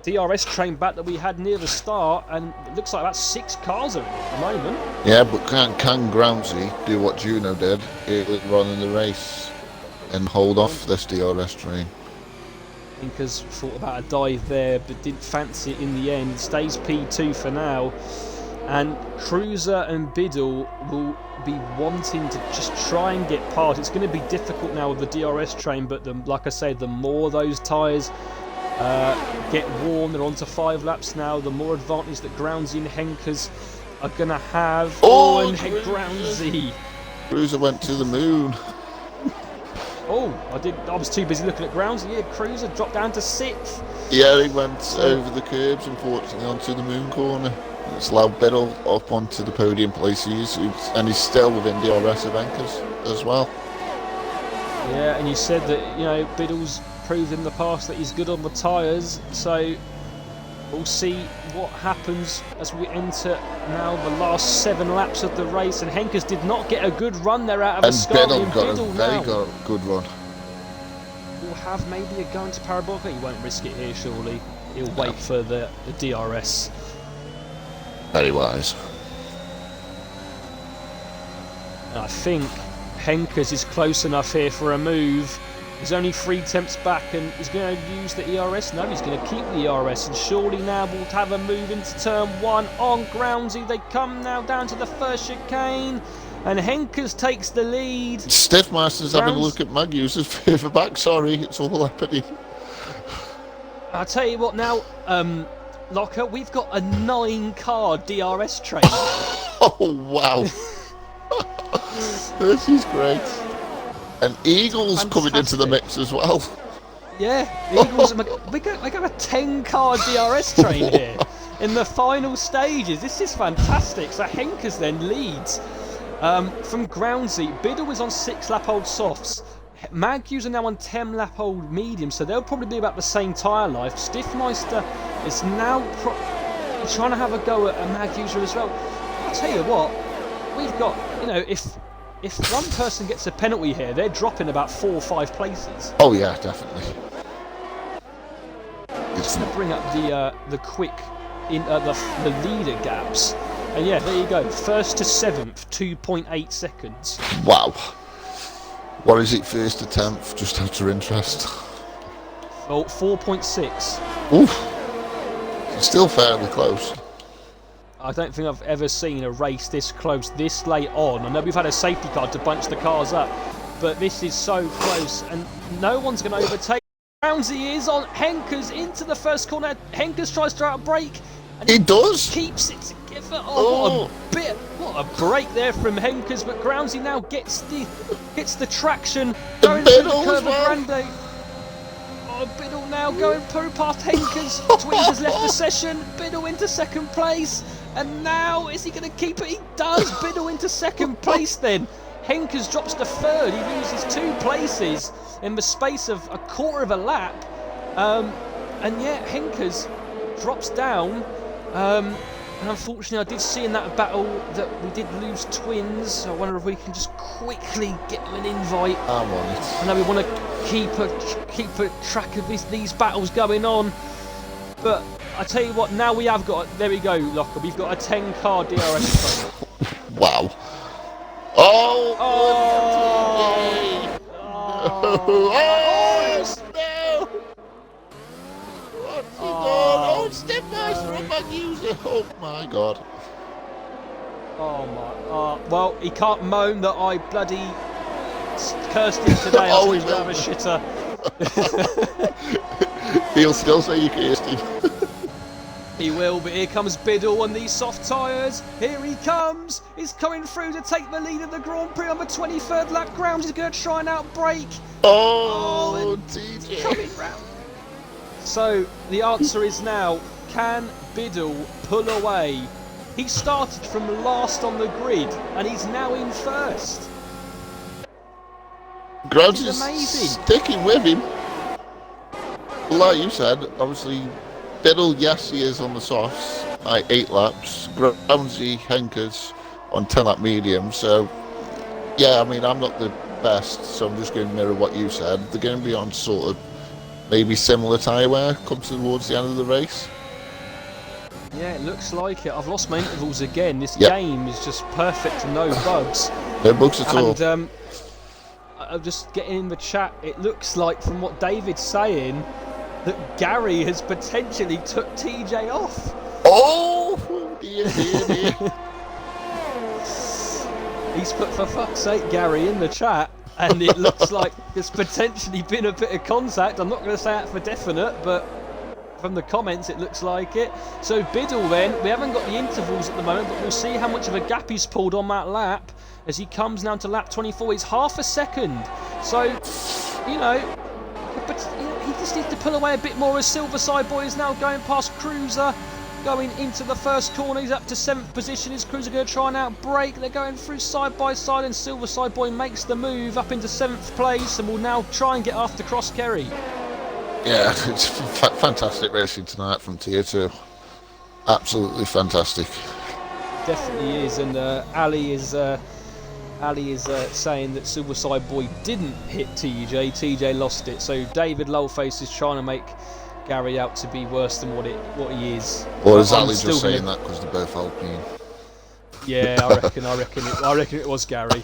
DRS train back that we had near the start, and it looks like about 6 cars are in it at the moment. Yeah, but can Groundsy do what Juno did earlier on in the race and hold off this DRS train? Because thought about a dive there, but didn't fancy it in the end. Stays P2 for now, and Cruiser and Biddle will be wanting to just try and get past. It's going to be difficult now with the DRS train, but like I say, the more those tyres get worn, they're on to 5 laps now, the more advantage that Groundsy and Henkers are going to have. Oh, and Groundsy! Cruiser went to the moon. Oh, I was too busy looking at Groundsy. Yeah, Cruiser dropped down to 6th. Yeah, he went over the curbs, unfortunately, onto the moon corner. It's allowed Biddle up onto the podium place and he's still within DRS of Henkers as well. Yeah, and you said that, Biddle's proved in the past that he's good on the tyres, so we'll see what happens as we enter now the last 7 laps of the race. And Henkers did not get a good run there out of Ascari, and Biddle got a good run. We'll have maybe a go into Parabolica. He won't risk it here, surely. He'll wait for the DRS. Very wise. And I think Henkers is close enough here for a move. He's only 3 tenths back, and he's going to use the ERS. No, he's going to keep the ERS, and surely now we'll have a move into turn 1 on Groundsy. They come now down to the first chicane, And Henkers takes the lead. Stiffmaster's having a Browns- look at Magnus's further back. Sorry, it's all happening. I'll tell you what now, Locker, we've got a 9-car DRS train. Oh, wow. This is great. And Eagle's coming into the mix as well. Yeah, the Eagles. we got a 10-car DRS train here in the final stages. This is fantastic. So Henkers then leads from Groundsy. Biddle is on 6-lap-old softs. Magnus are now on 10-lap-old mediums, so they'll probably be about the same tyre life. Stiffmeister is now trying to have a go at Magnus as well. I'll tell you what, we've got, if one person gets a penalty here, they're dropping about 4 or 5 places. Oh yeah, definitely. Just to bring up the quick the leader gaps, and yeah, there you go. 1st to 7th, 2.8 seconds. Wow. What is it, 1st to 10th? Just out of interest. Oh, 4.6. Oof. It's still fairly close. I don't think I've ever seen a race this close, this late on. I know we've had a safety car to bunch the cars up, but this is so close, and no one's going to overtake. Brownsy is on Henkers into the first corner. Henkers tries to outbrake. And He does. Keeps it together. Oh, what a break there from Henkers, but Groundsy now gets the traction going through the curve of Grande. Oh, Biddle now going through past Henkers. Twins has left the session. Biddle into second place, and now is he going to keep it? He does. Biddle into second place then. Henkers drops to 3rd. He loses 2 places in the space of a quarter of a lap, and yeah, Henkers drops down. And unfortunately, I did see in that battle that we did lose Twins. So I wonder if we can just quickly get them an invite. I'm on it. I know we want to keep a track of these battles going on, but I tell you what, now we have got. There we go, Locker. We've got a 10-car DRS train. Wow. Oh! No! What's he done? Oh, Stiffmeister on Magnus. Oh my god. Oh my. Well, he can't moan that I bloody cursed him today. Oh, I he will. have a shitter. He'll still say you cursed him. He will, but here comes Biddle on these soft tyres. Here he comes. He's coming through to take the lead of the Grand Prix on the 23rd lap. Grounds is going to try and outbrake. Oh, TJ. Coming round. So the answer is now, can Biddle pull away? He started from last on the grid, and he's now in 1st. Grounds is amazing. sticking with him. Like you said, obviously, Biddle, yes, he is on the softs, like 8 laps. Groundsy, Henkers on 10-lap medium. So, yeah, I mean, I'm not the best, so I'm just going to mirror what you said. They're going to be on sort of maybe similar tyre wear come towards the end of the race. Yeah, it looks like it. I've lost my intervals again. This game is just perfect and no bugs. No bugs at all. And I'm just getting in the chat. It looks like, from what David's saying, that Gary has potentially took TJ off. Oh, dear, dear, dear. He's put, for fuck's sake, Gary in the chat, and it looks like there's potentially been a bit of contact. I'm not going to say that for definite, but from the comments it looks like it. So Biddle then, we haven't got the intervals at the moment, but we'll see how much of a gap he's pulled on that lap as he comes now to lap 24. He's half a second. So, but he just needs to pull away a bit more as Silverside Boy is now going past Cruiser, going into the first corner. He's up to 7th position. Is Cruiser going to try and outbrake? They're going through side by side, and Silverside Boy makes the move up into 7th place and will now try and get after Cross Kerry. Yeah, it's fantastic racing tonight from Tier 2. Absolutely fantastic. Definitely is, and Ali is saying that Silverside Boy didn't hit TJ. TJ lost it. So David Lowface is trying to make Gary out to be worse than what he is. Or is Ali just saying that because they're both Alpine? Yeah, I reckon it was Gary.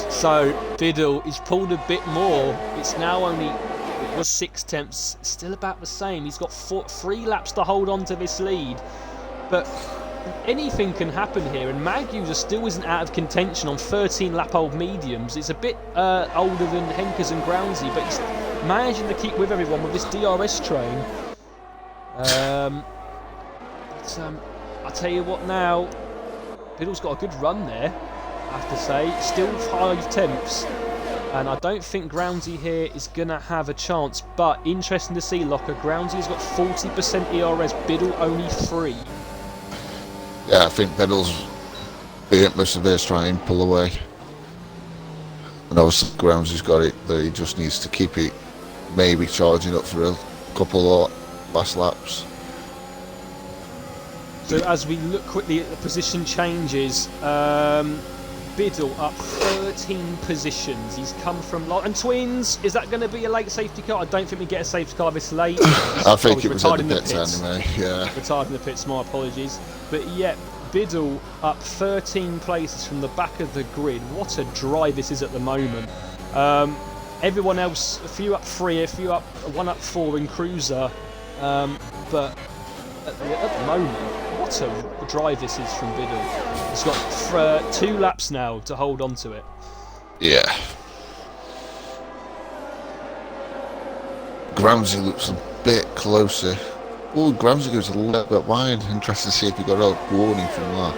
So Biddle, he's pulled a bit more. It's now only, it was 6 tenths, still about the same. He's got 3 laps to hold on to this lead. But anything can happen here, and Magusa still isn't out of contention on 13-lap-old mediums. It's a bit older than Henkers and Groundsy, but he's managing to keep with everyone with this DRS train. I'll tell you what now, Biddle's got a good run there, I have to say. Still 5 tenths, and I don't think Groundsy here is going to have a chance, but interesting to see, Locker. Groundsy has got 40% ERS, Biddle only 3. Yeah, I think Biddle's being perseveres trying to pull away. And obviously Groundsy's got it, that he just needs to keep it maybe charging up for a couple of last laps. So as we look quickly at the position changes, Biddle up 13 positions. He's come from and Twins. Is that going to be a late safety car? I don't think we get a safety car this late. I think it was at the pits anyway. Yeah. Retired in the pits. My apologies. But yeah, Biddle up 13 places from the back of the grid. What a drive this is at the moment. Everyone else, a few up 3, a few up 1 up 4 in Cruiser, but at the moment, what a drive this is from Biddle. He's got 2 laps now to hold on to it. Yeah. Groundsy looks a bit closer. Oh, Groundsy goes a little bit wide. Interesting to see if he got a warning from that.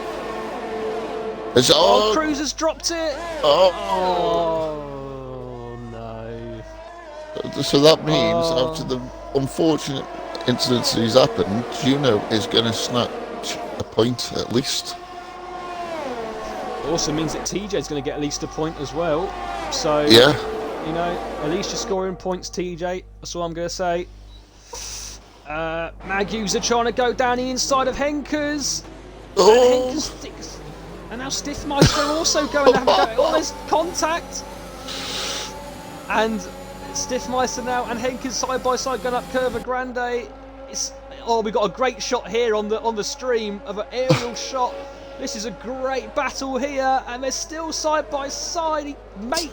Oh, Cruiser's dropped it! Oh no. So that means after the unfortunate incidents that has happened, Juno is going to snatch a point at least. It also means that TJ is going to get at least a point as well. So, yeah, you know, at least you're scoring points, TJ. That's all I'm going to say. Magusa trying to go down the inside of Henkers. Oh. And Henkers sticks. And now Stiffmeister also going to have all this contact. And Stiffmeister now and Henkers side by side going up Curva Grande. We got a great shot here on the stream of an aerial shot. This is a great battle here, and they're still side by side.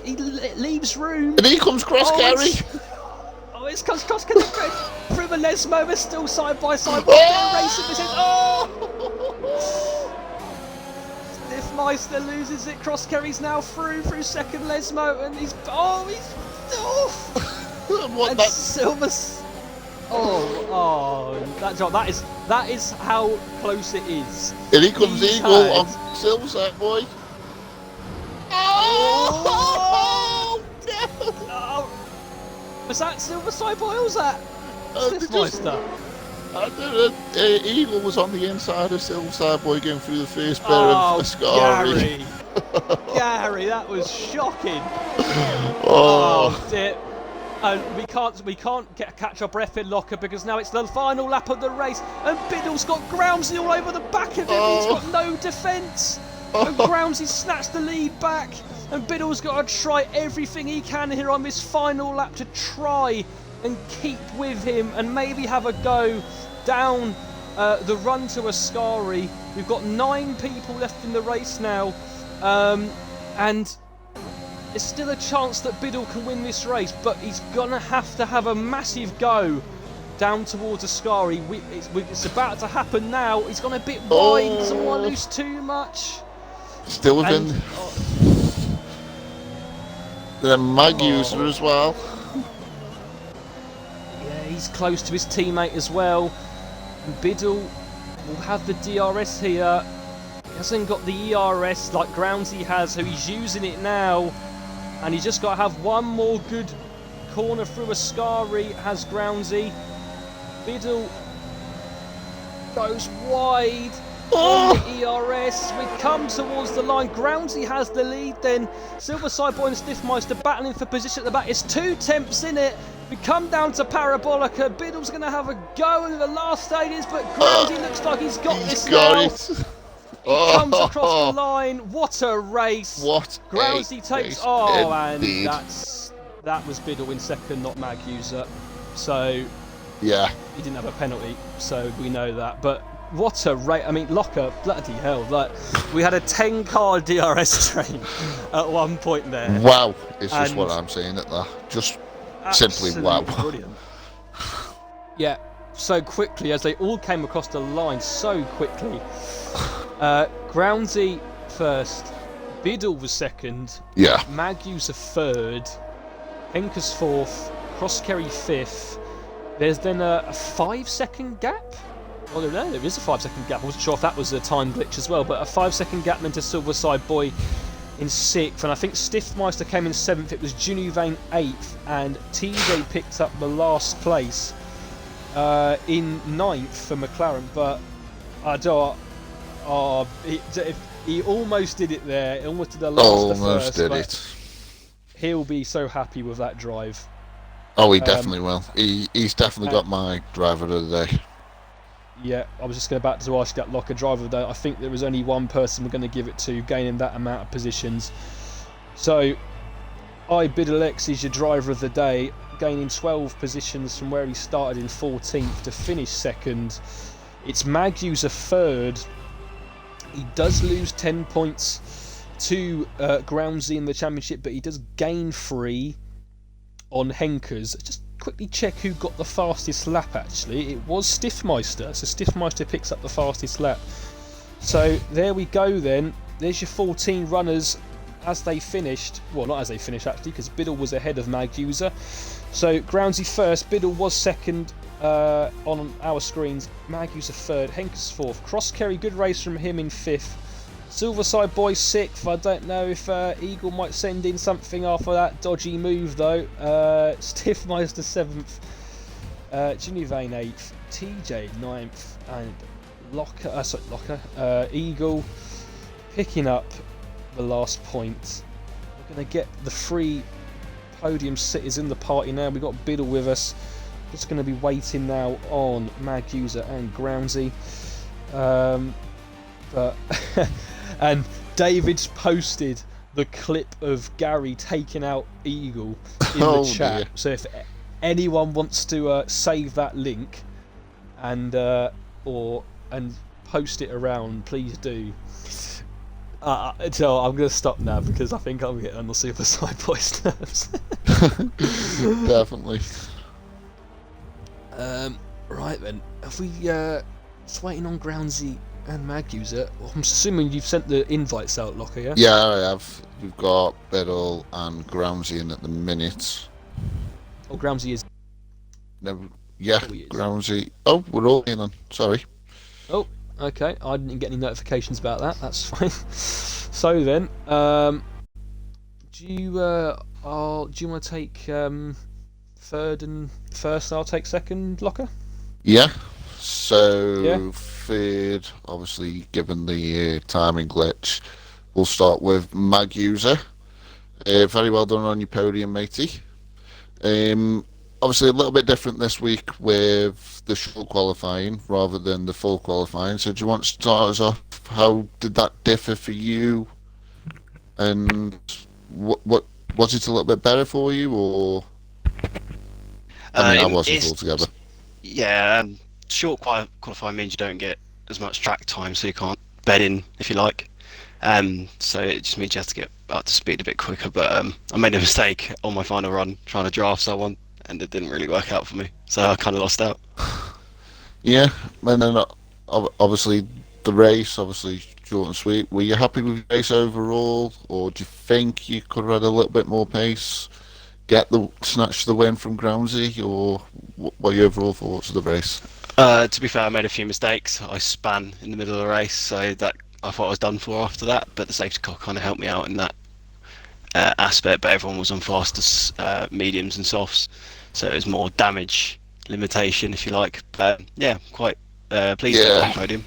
He leaves room. And here comes Cross Carry. It's comes Cross Carry. Through the Lesmo, they're still side by side. Stiffmeister loses it. Cross Carry's now through second Lesmo, and he's What and Silver. That is how close it is. And here comes Eagle on Silver Side Boy. Oh no! Was that Silver Side Boy or was that Stiffmeister? I don't know. Eagle was on the inside of Silver Side Boy going through the first pair of Ascari. Gary, that was shocking. Oh dear. And we can't catch our breath in Locker because now it's the final lap of the race and Biddle's got Groundsy all over the back of him. He's got no defence. And Groundsy snatched the lead back and Biddle's got to try everything he can here on this final lap to try and keep with him and maybe have a go down the run to Ascari. We've got 9 people left in the race now, and there's still a chance that Biddle can win this race, but he's gonna have to have a massive go down towards Ascari. It's about to happen now. He's gone a bit wide, doesn't want to lose too much. Still within. Then Magusa as well. Yeah, he's close to his teammate as well. And Biddle will have the DRS here. He hasn't got the ERS like Groundsy has, so he's using it now. And he's just got to have one more good corner through Ascari, has Groundsy. Biddle goes wide on the ERS. We come towards the line. Groundsy has the lead then. Silver Side Boy and Stiffmeister battling for position at the back. It's 2 tenths in it. We come down to Parabolica. Biddle's going to have a go in the last stages, but Groundsy looks like he's got this now. He comes across the line. What a race! What Groundsy takes. Indeed. And that was Biddle in second, not Magusa. So yeah, he didn't have a penalty, so we know that. But what a race! I mean, Locker, bloody hell! Like we had a 10-car DRS train at one point there. Wow, it's just what I'm saying at that. Just simply wow. Brilliant. Yeah. so quickly as they all came across the line so quickly. Groundsy first, Biddle was second, Yeah. Magyusa third, Henkers fourth, Crosskerry fifth. There's then a 5-second gap. Well, no, there is a 5-second gap. I wasn't sure if that was a time glitch as well, but a 5-second gap meant to Silverside Boy in 6th, and I think Stiffmeister came in 7th. It was Junivane 8th, and TJ picked up the last place in 9th for McLaren. But I don't. He almost did it there. He almost did the last. Almost first, did it. He'll be so happy with that drive. Oh, he definitely will. He's definitely got my driver of the day. Yeah, I was just about to ask that Locker driver of the day. I think there was only one person we're going to give it to, gaining that amount of positions. So, Biddlex is your driver of the day, gaining 12 positions from where he started in 14th to finish second. It's Magyusa third. He does lose 10 points to Groundsy in the championship, but he does gain 3 on Henkers. Just quickly check who got the fastest lap. Actually, it was Stiffmeister. So Stiffmeister picks up the fastest lap. So there we go then. There's your 14 runners as they finished. Well, not as they finished actually, because Biddle was ahead of Magyusa. So Groundsy first, Biddle was second on our screens, Magyusa third, Henkers fourth, Crosskerry, good race from him in 5th. Silverside Boy 6th. I don't know if Eagle might send in something after that dodgy move though. Stiffmeister 7th, Junivane 8th, TJ 9th, and Locker, Eagle picking up the last point. We're going to get the 3 podium sitters in the party now. We've got Biddle with us. Just going to be waiting now on Magyusa and Groundsy. But and David's posted the clip of Gary taking out Eagle in the chat. Dear. So if anyone wants to save that link and post it around, please do. So I'm going to stop now because I think I'm getting on the Silverside Boys' nerves. Definitely. Right then, have we just waiting on Groundsy and Magyusa? Well, I'm assuming you've sent the invites out, Locker, yeah? Yeah, I have. We've got Biddle and Groundsy in at the minute. Oh, Groundsy is. No, yeah, Oh, he is. Groundsy. Oh, we're all in on. Sorry. Oh, okay. I didn't get any notifications about that. That's fine. So then, do you want to take third and first? And I'll take second, Locker. Yeah. So Yeah. third, obviously, given the timing glitch, we'll start with Magyusa. Very well done on your podium, matey. Obviously, a little bit different this week with the short qualifying rather than the full qualifying. So, do you want to start us off? How did that differ for you? And what was it a little bit better for you, or? I mean, I wasn't altogether. Yeah, short qualifying means you don't get as much track time, so you can't bed in if you like. So it just means you have to get up to speed a bit quicker. But I made a mistake on my final run trying to draft someone, and it didn't really work out for me. So I kind of lost out. Yeah, and then obviously the race, obviously short and sweet. Were you happy with the race overall, or do you think you could have had a little bit more pace, snatch the win from Groundsy, or what are your overall thoughts of the race? To be fair, I made a few mistakes. I span in the middle of the race, so that I thought I was done for after that. But the safety car kind of helped me out in that aspect. But everyone was on fastest mediums and softs, so it was more damage limitation, if you like. But yeah, quite pleased to get on podium.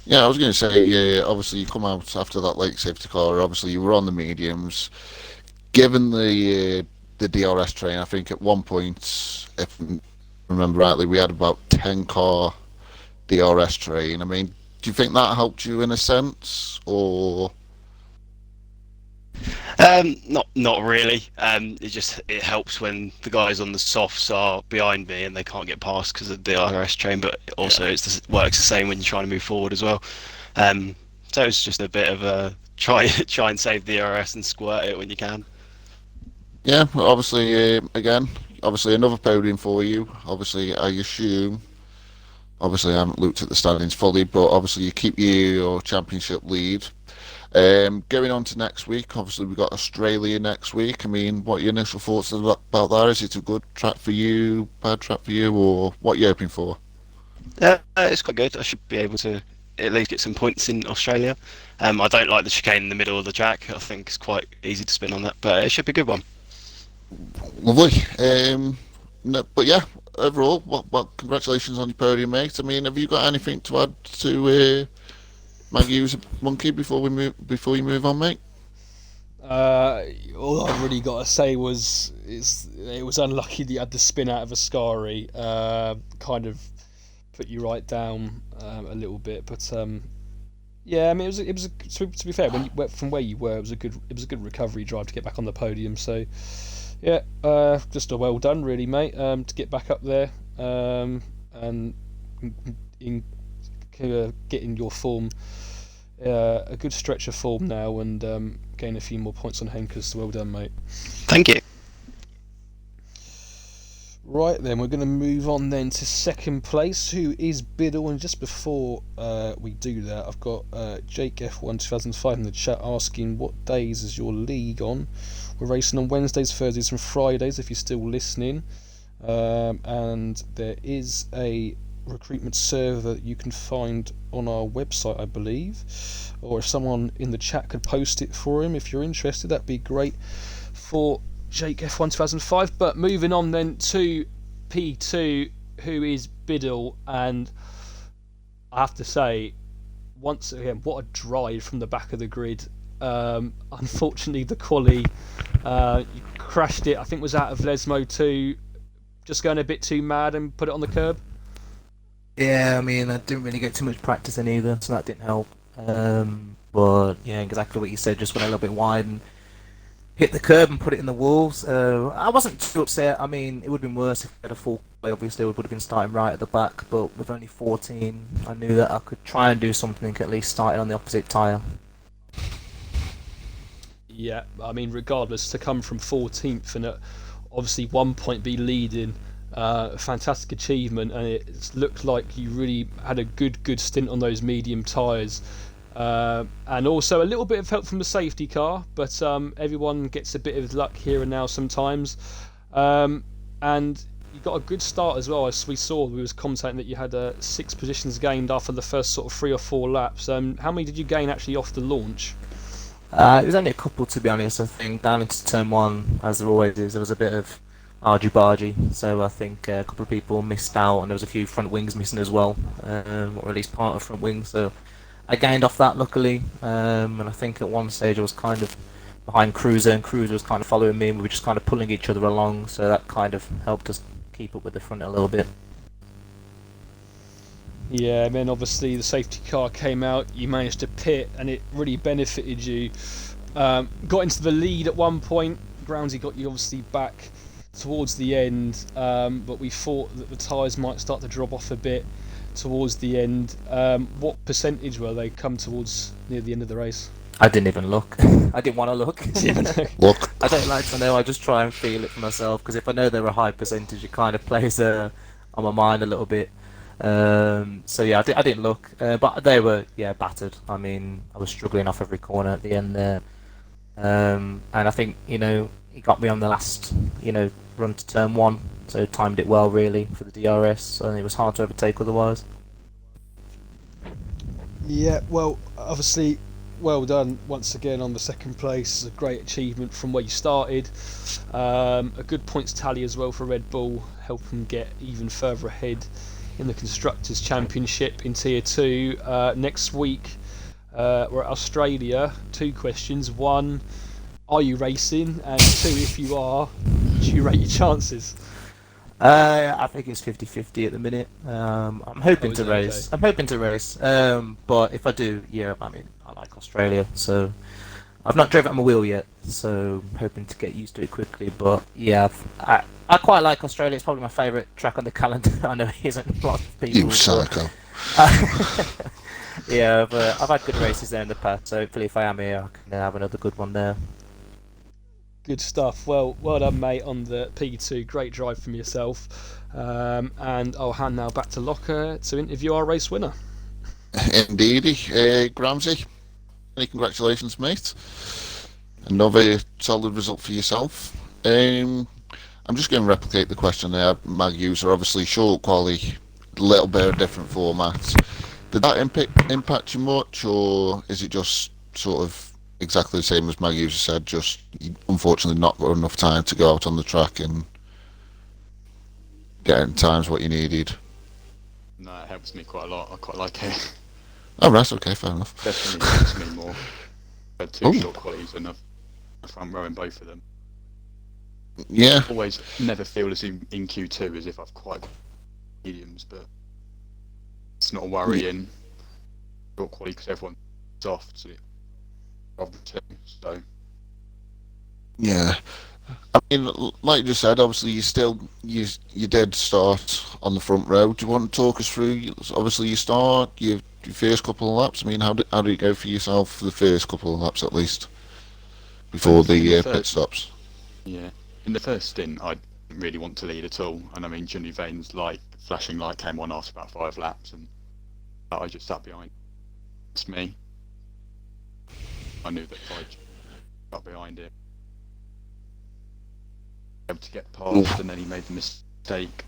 Yeah, I was going to say, obviously you come out after that late safety car, obviously you were on the mediums. Given the DRS train, I think at one point, if I remember rightly, we had about 10 car DRS train. I mean, do you think that helped you in a sense, or? Not really. It helps when the guys on the softs are behind me and they can't get past because of the DRS train. But also it works the same when you're trying to move forward as well. So it's just a bit of a try and save the DRS and squirt it when you can. Yeah, obviously, again, obviously another podium for you. Obviously, I assume Obviously, I haven't looked at the standings fully, but obviously you keep your championship lead. Going on to next week, obviously we've got Australia next week. I mean, what are your initial thoughts about that? Is it a good track for you, bad track for you, or what are you hoping for? It's quite good. I should be able to at least get some points in Australia. I don't like the chicane in the middle of the track. I think it's quite easy to spin on that, but it should be a good one. Lovely. No, but yeah, overall, well, congratulations on your podium, mate. I mean, have you got anything to add to Maggie's Monkey before you move on, mate? All I've really got to say was it was unlucky that you had the spin out of Ascari. Kind of put you right down a little bit, but yeah, I mean to be fair, from where you were, it was a good recovery drive to get back on the podium. So yeah, just a well done, really, mate, to get back up there and getting your form. A good stretch of form now and gain a few more points on Henkers, so well done, mate. Thank you. Right then, we're going to move on then to second place, who is Biddle, and just before we do that, I've got Jake F1 2005 in the chat asking what days is your league on. We're racing on Wednesdays, Thursdays and Fridays if you're still listening, and there is a recruitment server that you can find on our website, I believe, or if someone in the chat could post it for him if you're interested, that'd be great for Jake F1 2005. But moving on then to P2, who is Biddle, and I have to say, once again, what a drive from the back of the grid. Unfortunately, the quali, you crashed it. I think it was out of Lesmo 2, just going a bit too mad and put it on the curb. Yeah, I mean, I didn't really get too much practice in either, so that didn't help. But yeah, exactly what you said, just went a little bit wide and hit the curb and put it in the walls. I wasn't too upset. I mean, it would have been worse if we had a full play. Obviously, we would have been starting right at the back, but with only 14, I knew that I could try and do something, at least starting on the opposite tyre. Yeah, I mean, regardless, to come from 14th and at obviously 1 point be leading, a fantastic achievement, and it looked like you really had a good stint on those medium tyres, and also a little bit of help from the safety car, but everyone gets a bit of luck here and now sometimes, and you got a good start as well. As we was commentating that you had 6 positions gained after the first sort of 3 or 4 laps. How many did you gain actually off the launch? It was only a couple, to be honest. I think down into turn 1, as there always is, there was a bit of argy-bargy, so I think a couple of people missed out, and there was a few front wings missing as well, or at least part of front wings, so I gained off that luckily, and I think at one stage I was kind of behind Cruiser, and Cruiser was kind of following me, and we were just kind of pulling each other along, so that kind of helped us keep up with the front a little bit. Yeah, and then obviously the safety car came out, you managed to pit, and it really benefited you. Got into the lead at one point, Groundsy got you obviously back towards the end, but we thought that the tyres might start to drop off a bit towards the end. What percentage were they come towards near the end of the race? I didn't even look. I didn't want to look. Look. I don't like to know, I just try and feel it for myself, because if I know they're a high percentage, it kind of plays on my mind a little bit. So yeah, I didn't look, but they were battered. I mean, I was struggling off every corner at the end there, and I think he got me on the last run to turn 1, so timed it well really for the DRS, and it was hard to overtake otherwise. Yeah, well, obviously, well done once again on the second place. It's a great achievement from where you started. A good points tally as well for Red Bull, help them get even further ahead in the Constructors' Championship in Tier 2. Next week, we're at Australia. 2 questions. 1, are you racing? And 2, if you are, do you rate your chances? I think it's 50-50 at the minute. I'm hoping to race. Okay. I'm hoping to race. But if I do, I mean, I like Australia, so I've not driven on my wheel yet, so I'm hoping to get used to it quickly. But yeah, I quite like Australia. It's probably my favourite track on the calendar. I know it isn't a lot of people. You psycho. Yeah, but I've had good races there in the past, so hopefully if I am here, I can have another good one there. Good stuff. Well done, mate, on the P2. Great drive from yourself. And I'll hand now back to Locker to interview our race winner. Indeedy. Gramsy, many congratulations, mate. Another solid result for yourself. I'm just going to replicate the question there. Mag user, obviously short quality, a little bit of different formats. Did that impact you much, or is it just sort of exactly the same as Mag user said, just unfortunately not got enough time to go out on the track and get in times what you needed? No, it helps me quite a lot. I quite like it. Oh, right, okay, fair enough. Definitely helps me more. I had two Ooh. short qualities and a front row in both of them. Yeah, Always never feel as in Q2 as if I've quite got mediums, but it's not a worry in short quality because everyone's soft. So yeah. I mean, like you just said, obviously you did start on the front row. Do you want to talk us through? Obviously, you start your first couple of laps. I mean, how did it go for yourself for the first couple of laps at least before the pit stops? Yeah, in the first stint, I didn't really want to lead at all, and I mean, Jimmy Vane's flashing light came on after about 5 laps, and I just sat behind. It's me. I knew that if I got behind him, able to get past, and then he made the mistake.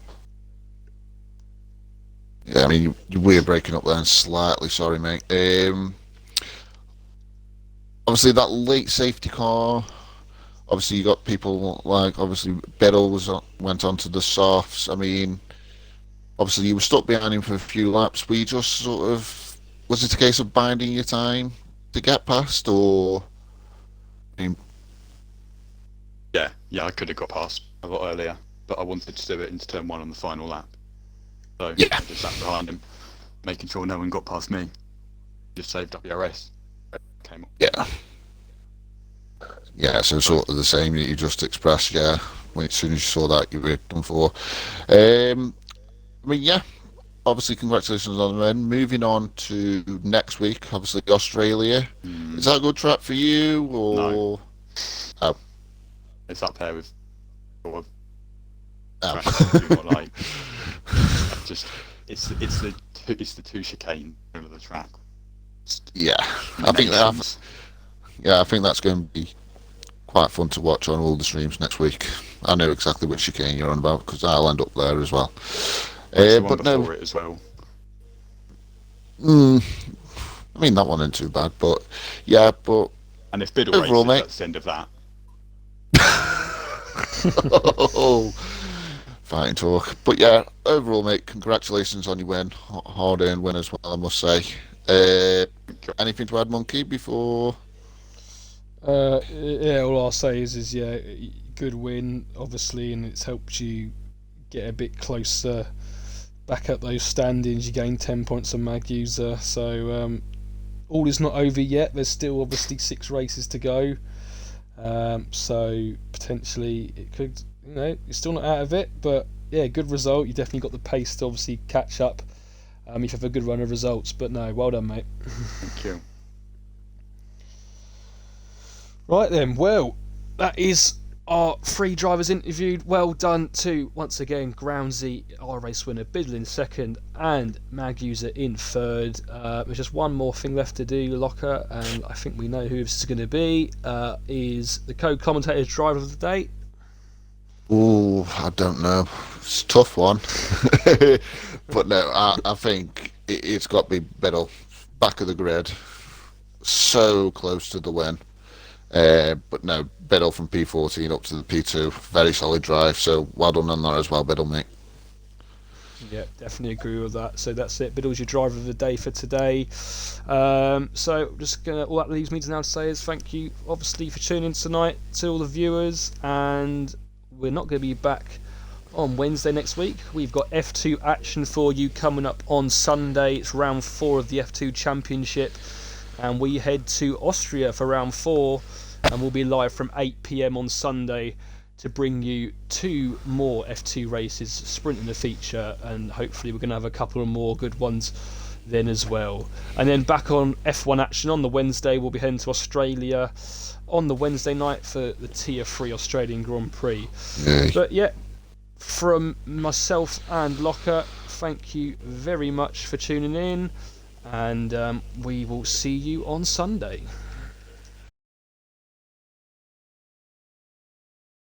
Yeah, I mean, you were breaking up there slightly. Sorry, mate. Obviously, that late safety car. Obviously, you got people like Biddle went on to the softs. I mean, obviously you were stuck behind him for a few laps. Were you just sort of, was it a case of biding your time to get past, or? I mean, Yeah, I could have got past a lot earlier, but I wanted to do it into turn 1 on the final lap. So Yeah. I just sat behind him, making sure no one got past me. Just saved WRS. Came up. yeah, so sort of the same that you just expressed. Yeah, as soon as you saw that, you were done for. I mean, yeah. Obviously, congratulations on the win. Moving on to next week, obviously Australia. Is that a good track for you, or? No. Oh. It's up there with sort of Oh. tracks I do not like. It's the two chicane of the track. Yeah, I think that's going to be quite fun to watch on all the streams next week. I know exactly which chicane you're on about because I'll end up there as well. But no, it as well. I mean that one isn't too bad, but yeah, but And if Biddle overall, races, mate, that's the end of that. fighting talk. But yeah, overall, mate, congratulations on your win, hard-earned win as well, I must say. Anything to add, Monkey, before? Yeah, all I'll say is yeah, good win, obviously, and it's helped you get a bit closer back up those standings. You gained 10 points on Mag User, so all is not over yet. There's still obviously 6 races to go, so potentially it could, you're still not out of it, but yeah, good result. You definitely got the pace to obviously catch up if you have a good run of results, but no, well done, mate. Thank you. Right then, well, that is our 3 drivers interviewed. Well done to, once again, Groundsy, our race winner, Biddle in second, and Mag User in third. There's just one more thing left to do, Locker, and I think we know who this is going to be. Is the co-commentator's driver of the day? Oh, I don't know. It's a tough one. But no, I think it's got to be Biddle. Back of the grid. So close to the win. But no, Biddle from P14 up to the P2. Very solid drive. So well done on that as well, Biddle, mate. Yeah, definitely agree with that. So that's it. Biddle's your driver of the day for today. So just gonna, all that leaves me to now say is thank you, obviously, for tuning in tonight to all the viewers, and we're not going to be back on Wednesday next week. We've got F2 action for you coming up on Sunday. It's round 4 of the F2 Championship, and we head to Austria for round 4, and we'll be live from 8 PM on Sunday to bring you 2 more F2 races, sprint in the feature, and hopefully we're going to have a couple of more good ones then as well. And then back on F1 action on the Wednesday, we'll be heading to Australia on the Wednesday night for the Tier 3 Australian Grand Prix. Yay. But yeah, from myself and Locker, thank you very much for tuning in, and we will see you on Sunday.